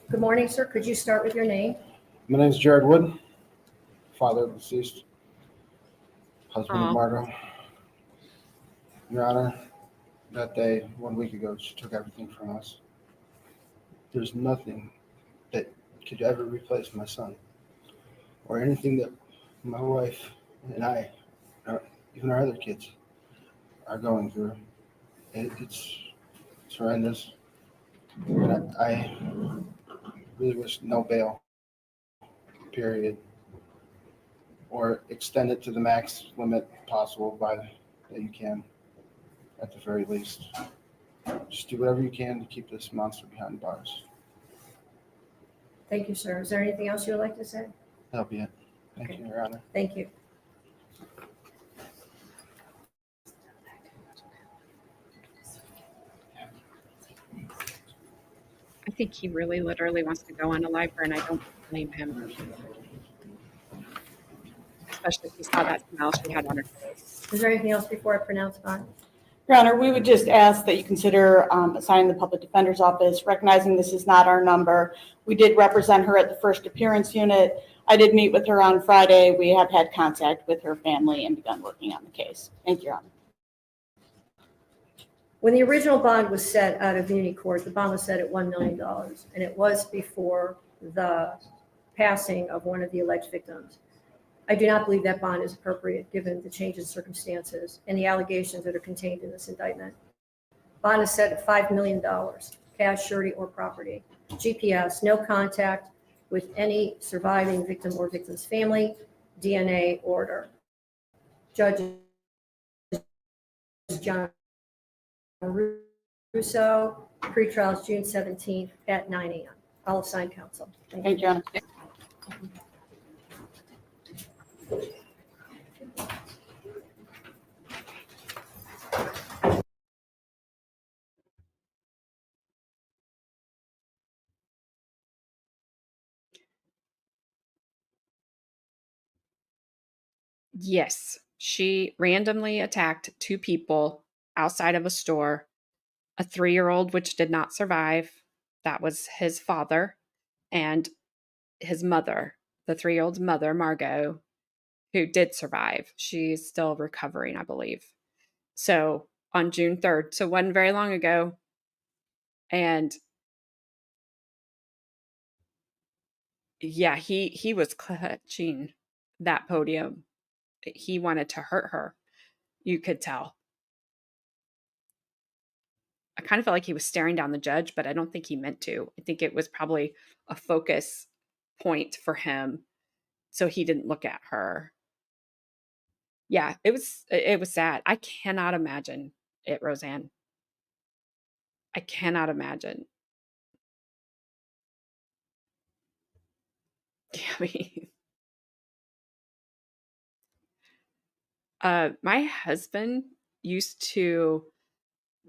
Good morning, sir. Could you start with your name? My name is Jared Wood, father of deceased, husband Aw. of Margot. Your Honor, that day, 1 week ago, she took everything from us. There's nothing that could ever replace my son or anything that my wife and I, or even our other kids, are going through. It's horrendous. And I really wish no bail, period, or extend it to the max limit possible that you can, at the very least. Just do whatever you can to keep this monster behind bars. Thank you, sir. Is there anything else you would like to say? That'll be it. Thank you, Your Honor. Thank you. I think he really literally wants to go unalive her, and I don't blame him. Especially if he saw that smile she had on her face. Is there anything else before I pronounce bond? Your Honor, we would just ask that you consider assigning the public defender's office, recognizing this is not our number. We did represent her at the first appearance unit. I did meet with her on Friday. We have had contact with her family and begun working on the case. Thank you, Your Honor. When the original bond was set out of Muni Court, the bond was set at $1 million, and it was before the passing of one of the alleged victims. I do not believe that bond is appropriate given the change in circumstances and the allegations that are contained in this indictment. Bond is set at $5 million, cash, surety, or property. GPS, no contact with any surviving victim or victim's family, DNA order. Judge John Russo, pretrial is June 17th at 9 a.m. I'll assign counsel. Thank you. Thank you, Your Honor. Yes, she randomly attacked 2 people outside of a store, a 3-year-old, which did not survive. That was his father, and his mother, the 3-year-old's mother, Margot, who did survive. She's still recovering, I believe. So on June 3rd, so wasn't very long ago. And yeah, he was clutching that podium. He wanted to hurt her. You could tell. I kind of felt like he was staring down the judge, but I don't think he meant to. I think it was probably a focus point for him, so he didn't look at her. Yeah, it was sad. I cannot imagine it, Roseanne. I cannot imagine. I mean, my husband used to,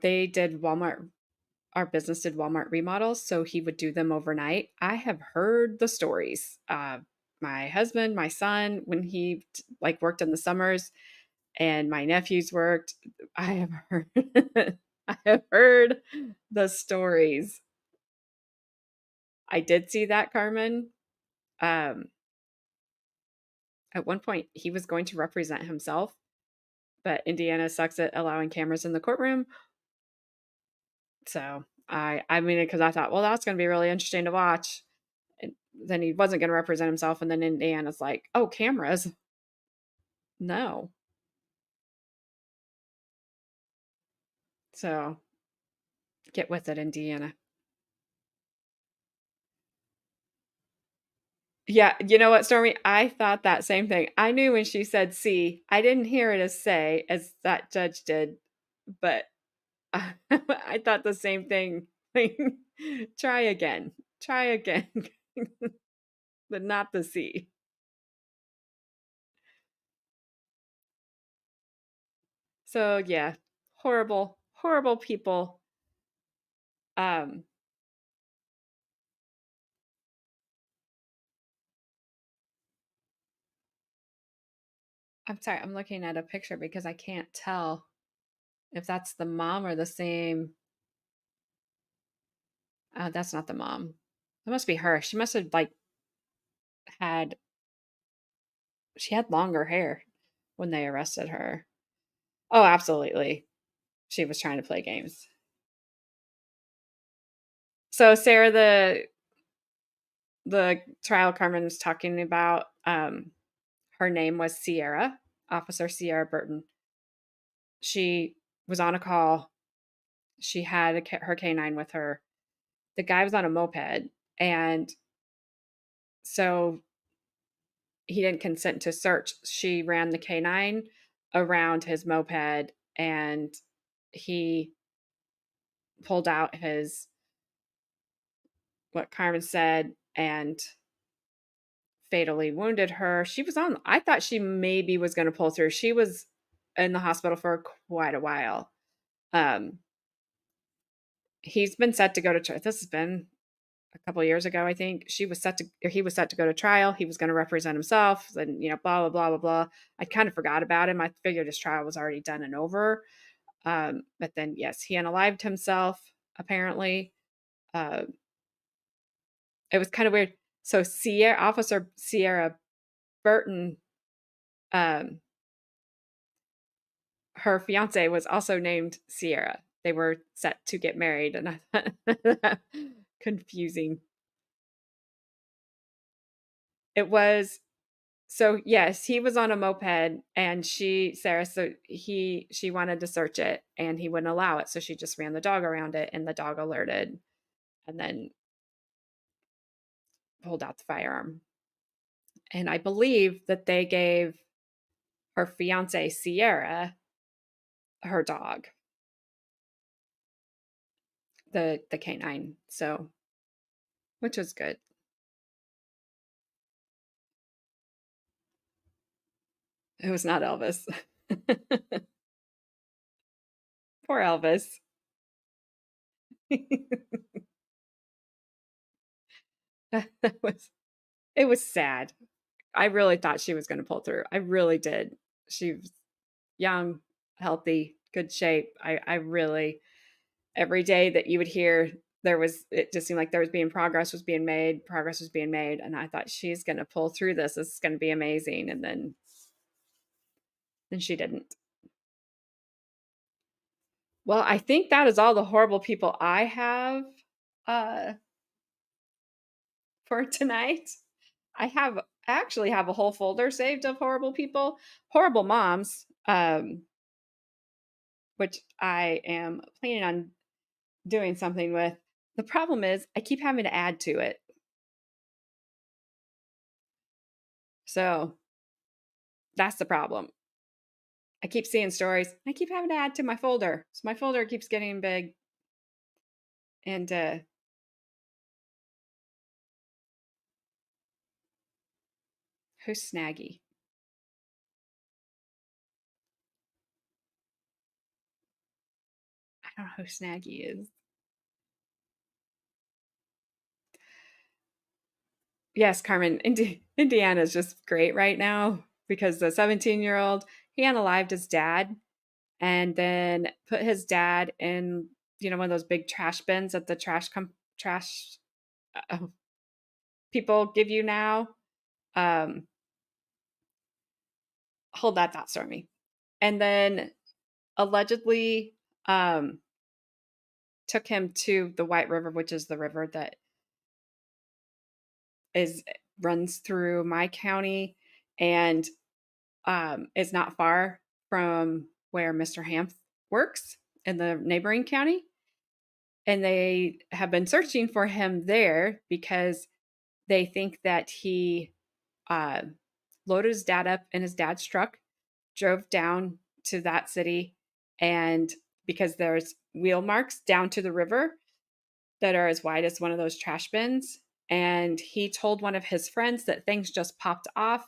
they did Walmart, our business did Walmart remodels, so he would do them overnight. I have heard the stories. My husband, my son, when he like worked in the summers, and my nephews worked, I have heard, I have heard the stories. I did see that, Carmen. At one point, he was going to represent himself, but Indiana sucks at allowing cameras in the courtroom. So I mean, because I thought, well, that's going to be really interesting to watch. And then he wasn't going to represent himself, and then Indiana's like, oh, cameras? No. So get with it, Indiana. Yeah, you know what, Stormy? I thought that same thing. I knew when she said C, I didn't hear it as say as that judge did, but I thought the same thing. Try again. Try again. But not the C. So yeah, horrible, horrible people. Um I'm sorry, I'm looking at a picture because I can't tell if that's the mom or the same. That's not the mom. That must be her. She must have like had she had longer hair when they arrested her. Oh, absolutely. She was trying to play games. So Sarah, the trial Carmen was talking about, her name was Sierra, Officer Sierra Burton. She was on a call. She had her canine with her. The guy was on a moped, and so he didn't consent to search. She ran the canine around his moped, and he pulled out his, what Carmen said, and fatally wounded her. She was on, I thought she maybe was going to pull through. She was in the hospital for quite a while. He's been set to go to trial. This has been a couple of years ago, I think. He was set to go to trial. He was going to represent himself, and blah blah blah blah blah. I kind of forgot about him. I figured his trial was already done and over. But then, yes, he unalived himself, apparently. Uh, it was kind of weird. So Officer Sierra Burton, um, her fiance was also named Sierra. They were set to get married, and I thought confusing. It was so yes, he was on a moped, and she wanted to search it, and he wouldn't allow it, so she just ran the dog around it, and the dog alerted, and then pulled out the firearm. And I believe that they gave her fiance Sierra her dog, the canine. So, which was good. It was not Elvis. Poor Elvis. It was sad. I really thought she was going to pull through. I really did. She was young, healthy, good shape. I really, every day that you would hear it just seemed like there was progress was being made. And I thought she's going to pull through this. This is going to be amazing. And then she didn't. Well, I think that is all the horrible people I have for tonight. I actually have a whole folder saved of horrible people, horrible moms, which I am planning on doing something with. The problem is I keep having to add to it. So that's the problem. I keep seeing stories. I keep having to add to my folder. So my folder keeps getting big. And who's Snaggy? I don't know who Snaggy is. Yes, Carmen, Indiana is just great right now because the 17-year-old, he unalived his dad and then put his dad in, one of those big trash bins that the trash people give you now. Hold that thought, Stormy. And then allegedly took him to the White River, which is the river that runs through my county and is not far from where Mr. Hamp works in the neighboring county. And they have been searching for him there because they think that he loaded his dad up in his dad's truck, drove down to that city, and because there's wheel marks down to the river that are as wide as one of those trash bins. And he told one of his friends that things just popped off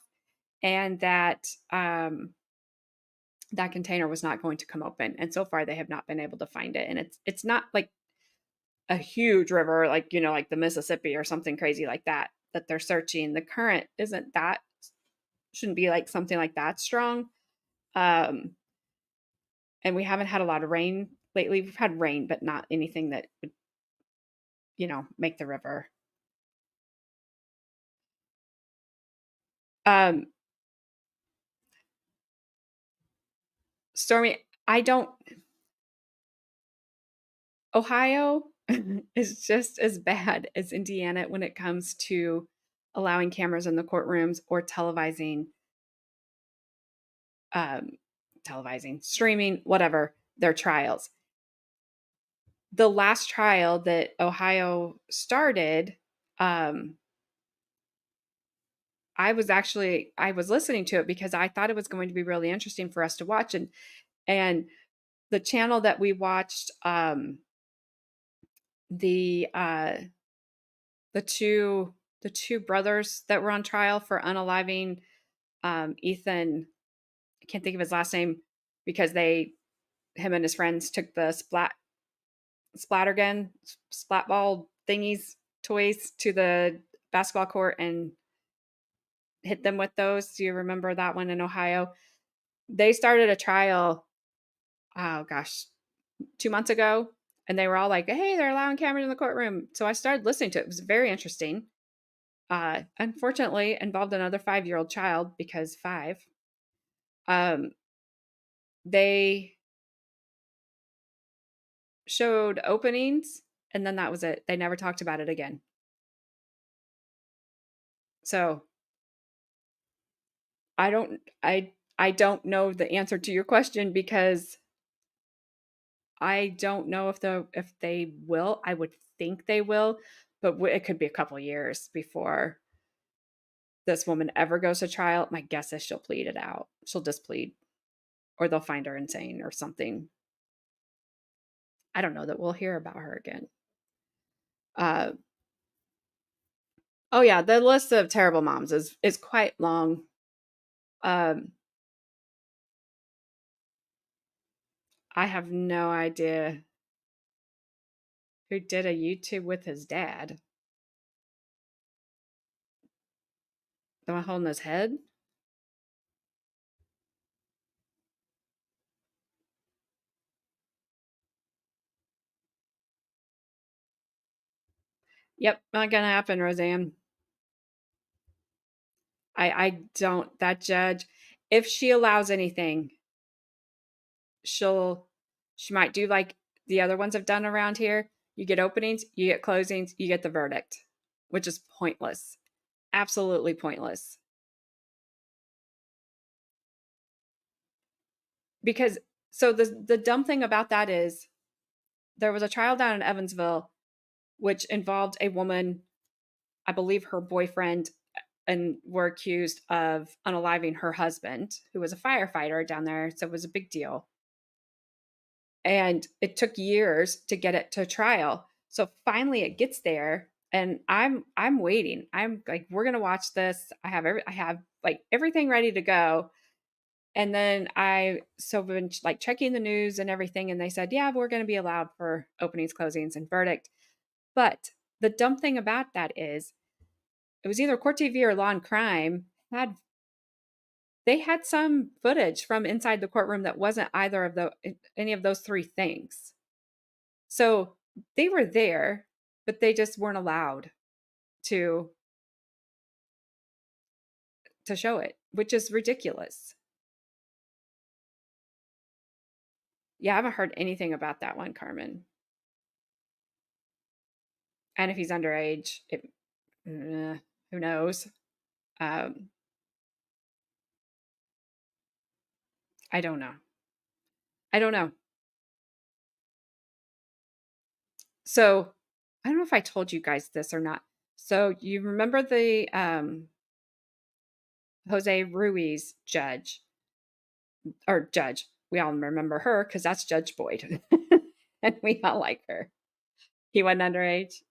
and that that container was not going to come open. And so far they have not been able to find it. And it's not like a huge river, like, like the Mississippi or something crazy like that they're searching. The current shouldn't be like something like that strong. And we haven't had a lot of rain lately. We've had rain, but not anything that would, make the river. Stormy, Ohio is just as bad as Indiana when it comes to allowing cameras in the courtrooms or televising, streaming, whatever, their trials. The last trial that Ohio started, I was listening to it because I thought it was going to be really interesting for us to watch. And the channel that we watched, the two brothers that were on trial for unaliving Ethan, I can't think of his last name because him and his friends took the splat ball thingies, toys to the basketball court and hit them with those. Do you remember that one in Ohio? They started a trial oh gosh, 2 months ago. And they were all like, hey, they're allowing cameras in the courtroom. So I started listening to it. It was very interesting. Unfortunately, involved another 5-year-old child because 5. They showed openings, and then that was it. They never talked about it again. So I don't know the answer to your question because I don't know if they will. I would think they will, but it could be a couple years before this woman ever goes to trial. My guess is she'll plead it out. She'll just plead, or they'll find her insane or something. I don't know that we'll hear about her again. Oh yeah, the list of terrible moms is quite long. I have no idea who did a YouTube with his dad. The one holding his head? Yep, not gonna happen, Roseanne. I don't, that judge, if she allows anything, she might do like the other ones have done around here. You get openings, you get closings, you get the verdict, which is pointless. Absolutely pointless. Because so the dumb thing about that is there was a trial down in Evansville which involved a woman, I believe her boyfriend, and were accused of unaliving her husband, who was a firefighter down there. So it was a big deal. And it took years to get it to trial. So finally it gets there, and I'm waiting. I'm like, we're gonna watch this. I have like everything ready to go. And then so been like checking the news and everything, and they said, yeah, we're gonna be allowed for openings, closings, and verdict. But the dumb thing about that is it was either Court TV or Law and Crime they had some footage from inside the courtroom that wasn't either of any of those 3 things. So they were there, but they just weren't allowed to show it, which is ridiculous. Yeah, I haven't heard anything about that one, Carmen. And if he's underage, who knows? I don't know. So I don't know if I told you guys this or not. So you remember the Jose Ruiz judge. We all remember her because that's Judge Boyd. And we all like her. He wasn't underage.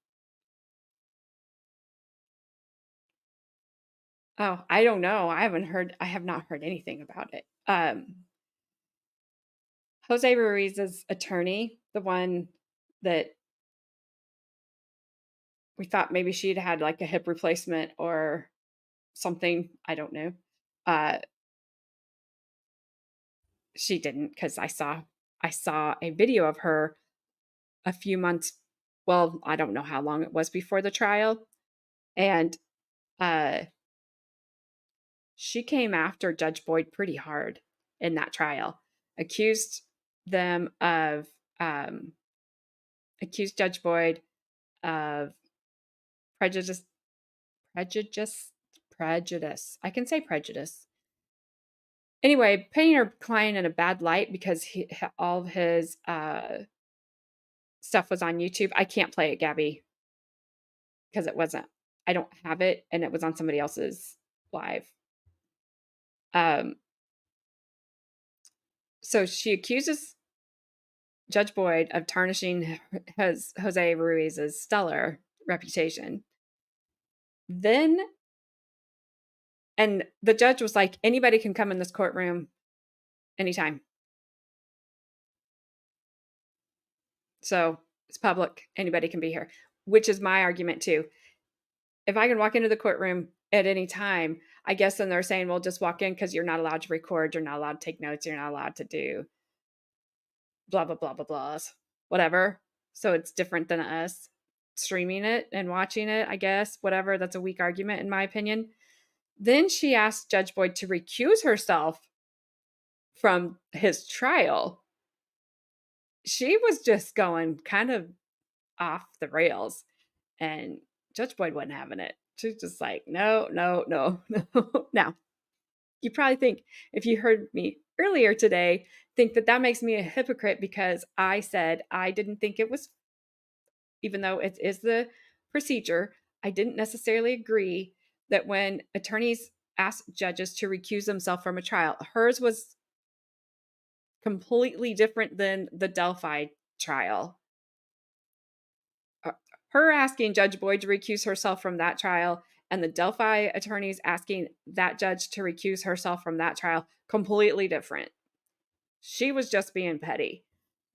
Oh, I don't know. I have not heard anything about it. Jose Ruiz's attorney, the one that we thought maybe she'd had like a hip replacement or something. I don't know. She didn't, because I saw a video of her a few months, well, I don't know how long it was before the trial. And she came after Judge Boyd pretty hard in that trial, accused Judge Boyd of prejudice. I can say prejudice. Anyway, painting her client in a bad light because all of his stuff was on YouTube. I can't play it, Gabby, because I don't have it, and it was on somebody else's live. So she accuses Judge Boyd of tarnishing Jose Ruiz's stellar reputation. Then, and the judge was like, anybody can come in this courtroom anytime. So it's public. Anybody can be here, which is my argument too. If I can walk into the courtroom at any time, I guess then they're saying, well, just walk in because you're not allowed to record. You're not allowed to take notes. You're not allowed to do blah, blah, blah, blah, blahs, whatever. So it's different than us streaming it and watching it, I guess, whatever. That's a weak argument, in my opinion. Then she asked Judge Boyd to recuse herself from his trial. She was just going kind of off the rails, and Judge Boyd wasn't having it. She's just like, no, no, no, no. Now, you probably think, if you heard me earlier today, think that that makes me a hypocrite because I said I didn't think it was, even though it is the procedure, I didn't necessarily agree that when attorneys ask judges to recuse themselves from a trial, hers was completely different than the Delphi trial. Her asking Judge Boyd to recuse herself from that trial and the Delphi attorneys asking that judge to recuse herself from that trial, completely different. She was just being petty.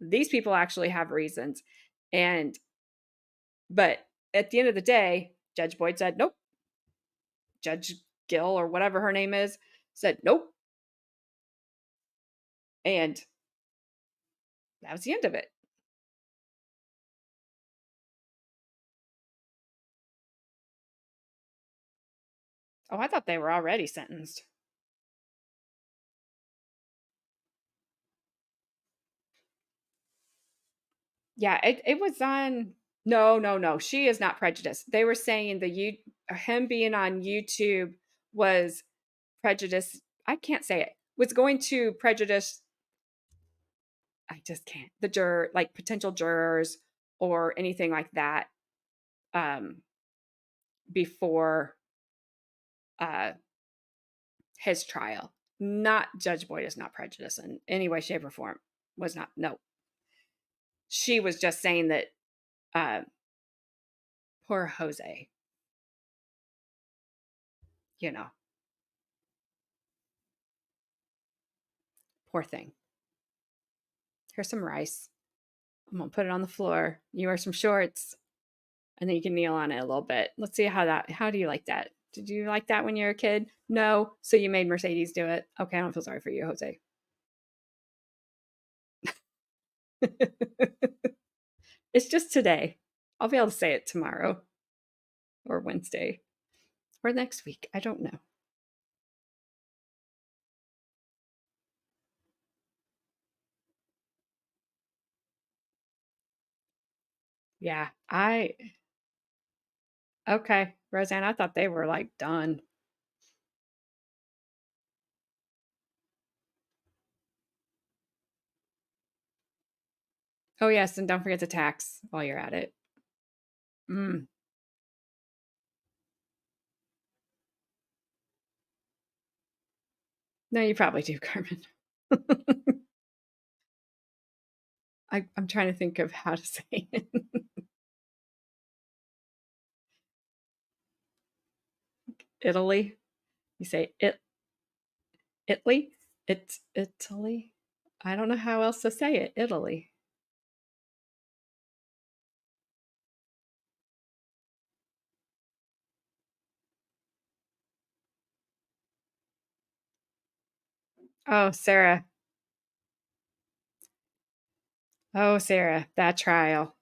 These people actually have reasons. But at the end of the day, Judge Boyd said, nope. Judge Gill, or whatever her name is, said, nope. And that was the end of it. Oh, I thought they were already sentenced. Yeah, it was on. No. She is not prejudiced. They were saying him being on YouTube was prejudice. I can't say it. Was going to prejudice. I just can't. The like potential jurors or anything like that. Before his trial. Not Judge Boyd is not prejudiced in any way, shape, or form. Was not. No. She was just saying that poor Jose. You know. Poor thing. Here's some rice. I'm gonna put it on the floor. You wear some shorts. And then you can kneel on it a little bit. Let's see how do you like that? Did you like that when you were a kid? No. So you made Mercedes do it. Okay, I don't feel sorry for you, Jose. It's just today. I'll be able to say it tomorrow or Wednesday or next week. I don't know. Yeah, okay, Roseanne, I thought they were like done. Oh, yes, and don't forget to tax while you're at it. Mm. No, you probably do, Carmen. I'm trying to think of how to say it. Italy. You say Italy? It's Italy. I don't know how else to say it. Italy. Oh, Sarah. Oh, Sarah, that trial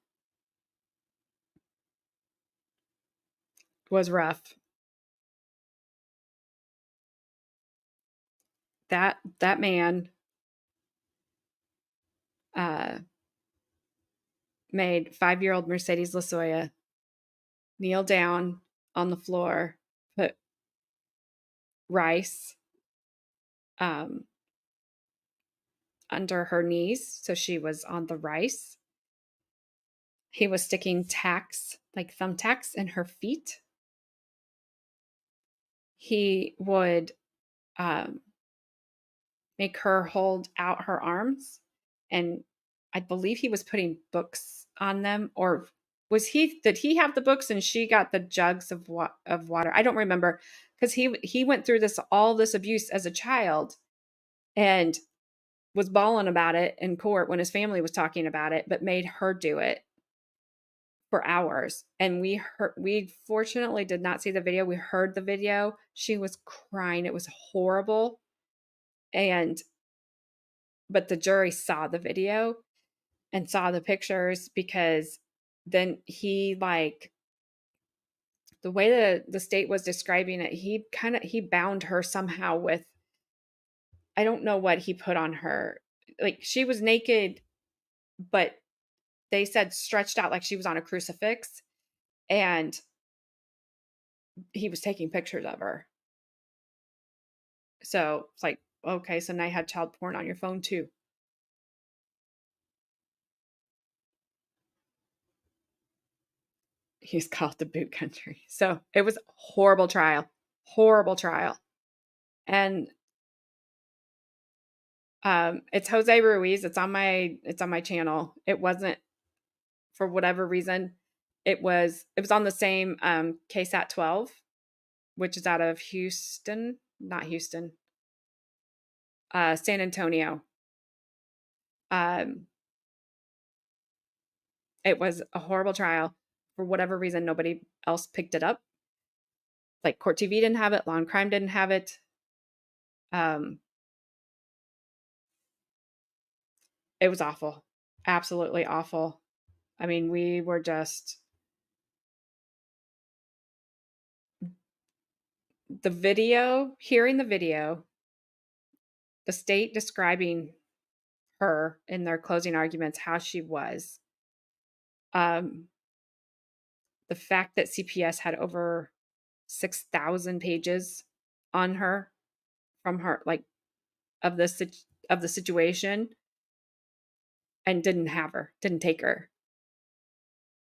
was rough. That man made 5-year-old Mercedes Lasoya kneel down on the floor, put rice under her knees, so she was on the rice. He was sticking tacks, like thumbtacks, in her feet. He would make her hold out her arms, and I believe he was putting books on them, or did he have the books and she got the jugs of water? I don't remember, because he went through all this abuse as a child and was bawling about it in court when his family was talking about it, but made her do it for hours. And we fortunately did not see the video. We heard the video. She was crying. It was horrible. But the jury saw the video, and saw the pictures, because then he, like, the way the state was describing it, he bound her somehow with, I don't know what he put on her. Like, she was naked, but they said stretched out like she was on a crucifix, and he was taking pictures of her. So it's like, okay, so now you had child porn on your phone too. He's called the boot country. So it was a horrible trial. Horrible trial. And it's Jose Ruiz. It's on my channel. It wasn't, for whatever reason, it was on the same KSAT 12, which is out of Houston, not Houston, San Antonio. It was a horrible trial. For whatever reason, nobody else picked it up. Like, Court TV didn't have it. Law and Crime didn't have it. It was awful. Absolutely awful. I mean, we were just, hearing the video, the state describing her in their closing arguments, how she was, the fact that CPS had over 6,000 pages on her, from her, like, of the situation, and didn't take her,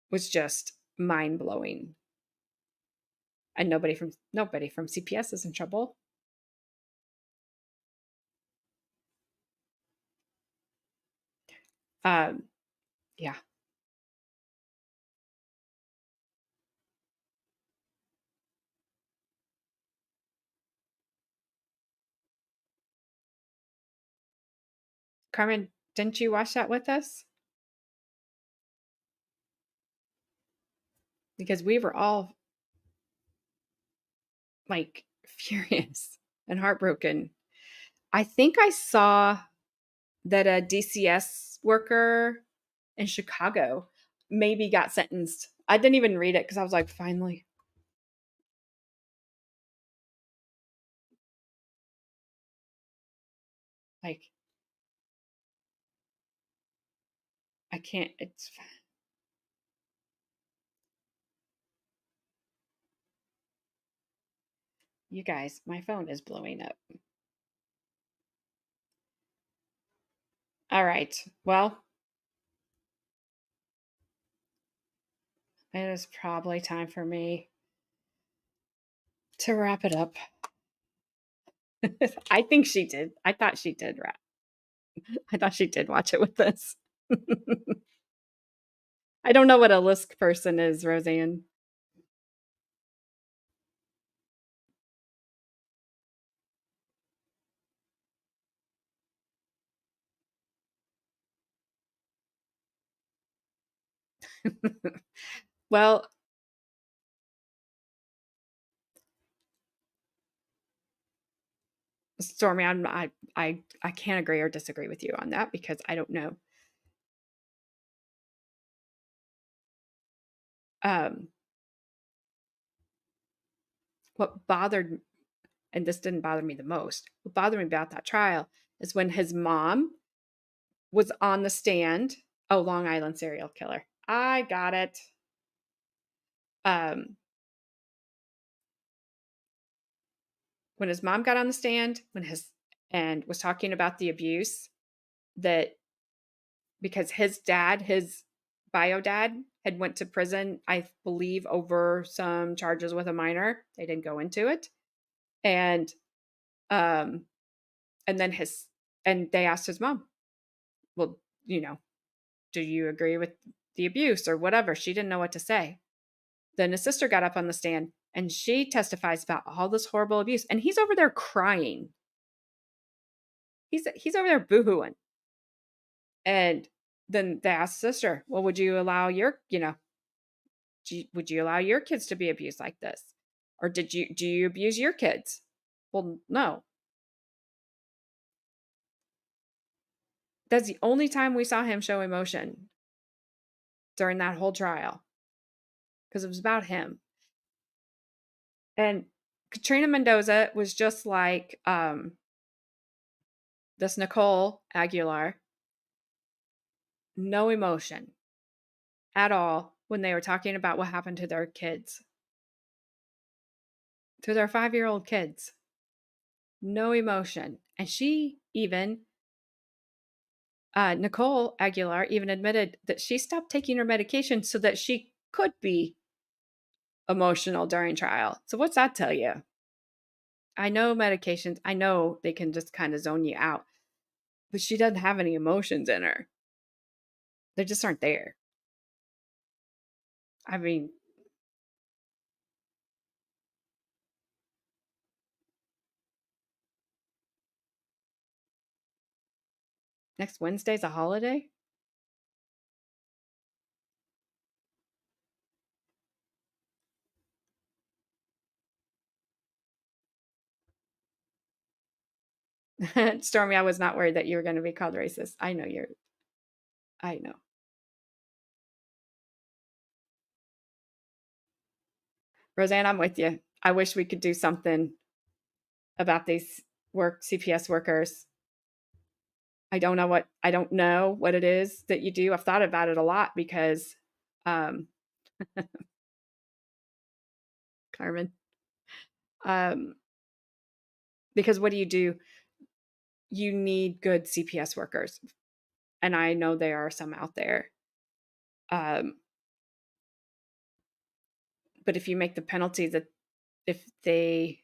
was just mind-blowing. And nobody from CPS is in trouble. Yeah. Carmen, didn't you watch that with us? Because we were all, like, furious and heartbroken. I think I saw that a DCS worker in Chicago maybe got sentenced. I didn't even read it because I was like, finally. Like, I can't, it's, you guys, my phone is blowing up. All right. Well, it is probably time for me to wrap it up. I think she did. I thought she did wrap. I thought she did watch it with us. I don't know what a Lisk person is, Roseanne. Well, Stormy, I can't agree or disagree with you on that, because I don't know. What bothered, and this didn't bother me the most, what bothered me about that trial is when his mom was on the stand. Oh, Long Island serial killer. I got it. When his mom got on the stand, and was talking about the abuse, that because his bio dad had went to prison, I believe, over some charges with a minor. They didn't go into it. And then they asked his mom, well, do you agree with the abuse or whatever? She didn't know what to say. Then his sister got up on the stand and she testifies about all this horrible abuse. And he's over there crying. He's over there boohooing. And then they asked the sister, well, would you allow your kids to be abused like this? Or do you abuse your kids? Well, no. That's the only time we saw him show emotion during that whole trial, because it was about him. And Katrina Mendoza was just like this Nickolle Aguilar. No emotion at all when they were talking about what happened to their kids, to their 5-year-old kids. No emotion. And she even, Nickolle Aguilar even admitted that she stopped taking her medication so that she could be emotional during trial. So what's that tell you? I know medications, I know they can just kind of zone you out, but she doesn't have any emotions in her. They just aren't there. I mean, next Wednesday's a holiday? Stormy, I was not worried that you were going to be called racist. I know. Roseanne, I'm with you. I wish we could do something about these CPS workers. I don't know what it is that you do. I've thought about it a lot because Carmen, because what do? You need good CPS workers. And I know there are some out there. But if you make the penalty that if they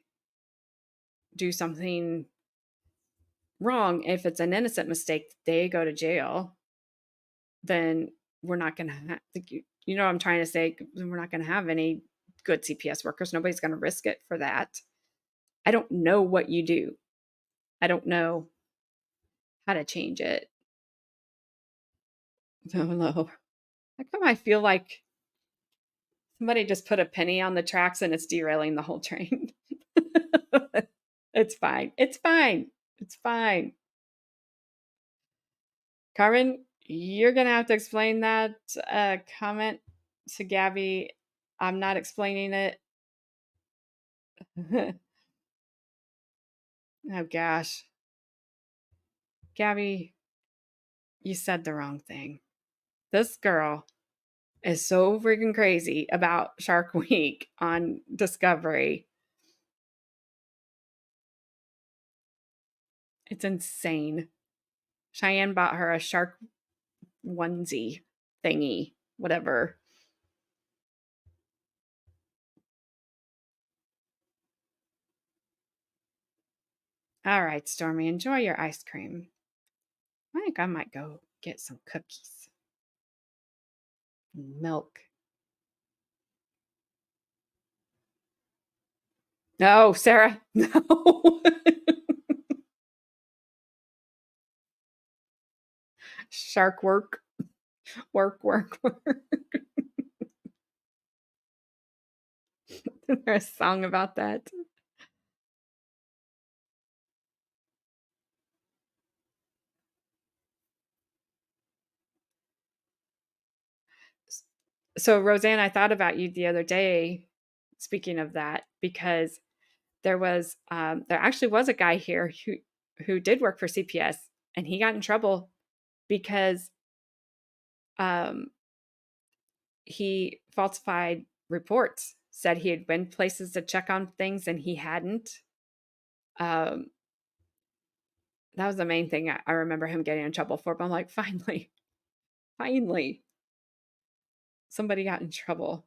do something wrong, if it's an innocent mistake, they go to jail, then we're not going to have, you know what I'm trying to say? We're not going to have any good CPS workers. Nobody's going to risk it for that. I don't know what you do. I don't know how to change it. No. How come I feel like somebody just put a penny on the tracks and it's derailing the whole train? It's fine. It's fine. It's fine. Carmen, you're going to have to explain that comment to Gabby. I'm not explaining it. Oh, gosh. Gabby, you said the wrong thing. This girl is so freaking crazy about Shark Week on Discovery. It's insane. Cheyenne bought her a shark onesie thingy, whatever. All right, Stormy, enjoy your ice cream. I think I might go get some cookies. Milk. No, Sarah, no. Shark work. Work. There's a song about that. So, Roseanne, I thought about you the other day, speaking of that, because there actually was a guy here who did work for CPS, and he got in trouble because he falsified reports, said he had been places to check on things and he hadn't. That was the main thing I remember him getting in trouble for. But I'm like, finally, somebody got in trouble.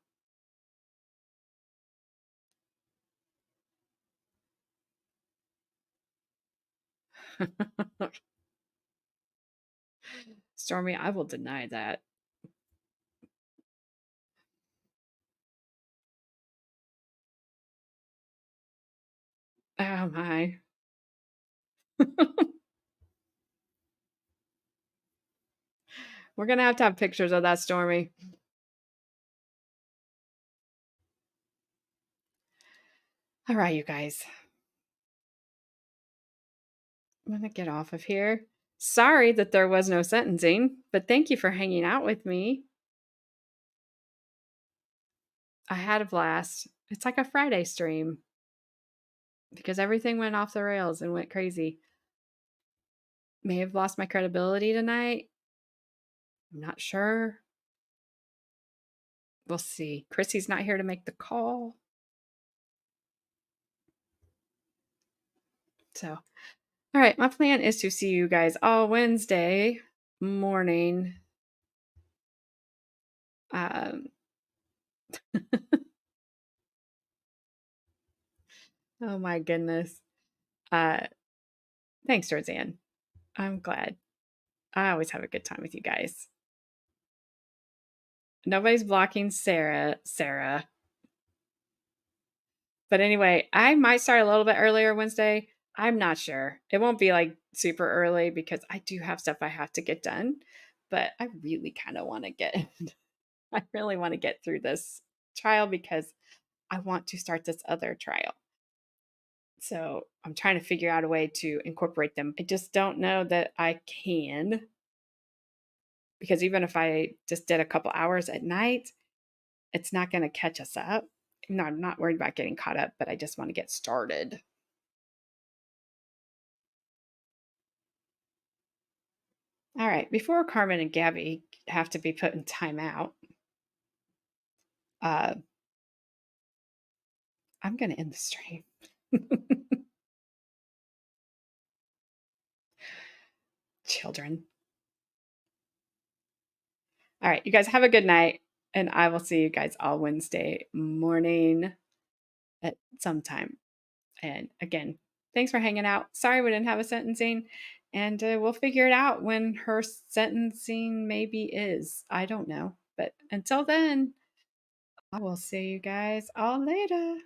Stormy, I will deny that. Oh my. We're going to have pictures of that, Stormy. All right, you guys. I'm going to get off of here. Sorry that there was no sentencing, but thank you for hanging out with me. I had a blast. It's like a Friday stream because everything went off the rails and went crazy. May have lost my credibility tonight. I'm not sure. We'll see. Chrissy's not here to make the call. So, all right, my plan is to see you guys all Wednesday morning. Oh my goodness. Thanks, Roseanne. I'm glad. I always have a good time with you guys. Nobody's blocking Sarah. But anyway, I might start a little bit earlier Wednesday. I'm not sure. It won't be like super early because I do have stuff I have to get done. But I really kind of want to I really want to get through this trial because I want to start this other trial. So I'm trying to figure out a way to incorporate them. I just don't know that I can. Because even if I just did a couple hours at night, it's not going to catch us up. No, I'm not worried about getting caught up, but I just want to get started. All right, before Carmen and Gabby have to be put in timeout, I'm going to end the stream. Children. All right, you guys have a good night, and I will see you guys all Wednesday morning at some time. And again, thanks for hanging out. Sorry we didn't have a sentencing, and we'll figure it out when her sentencing maybe is. I don't know. But until then, I will see you guys all later.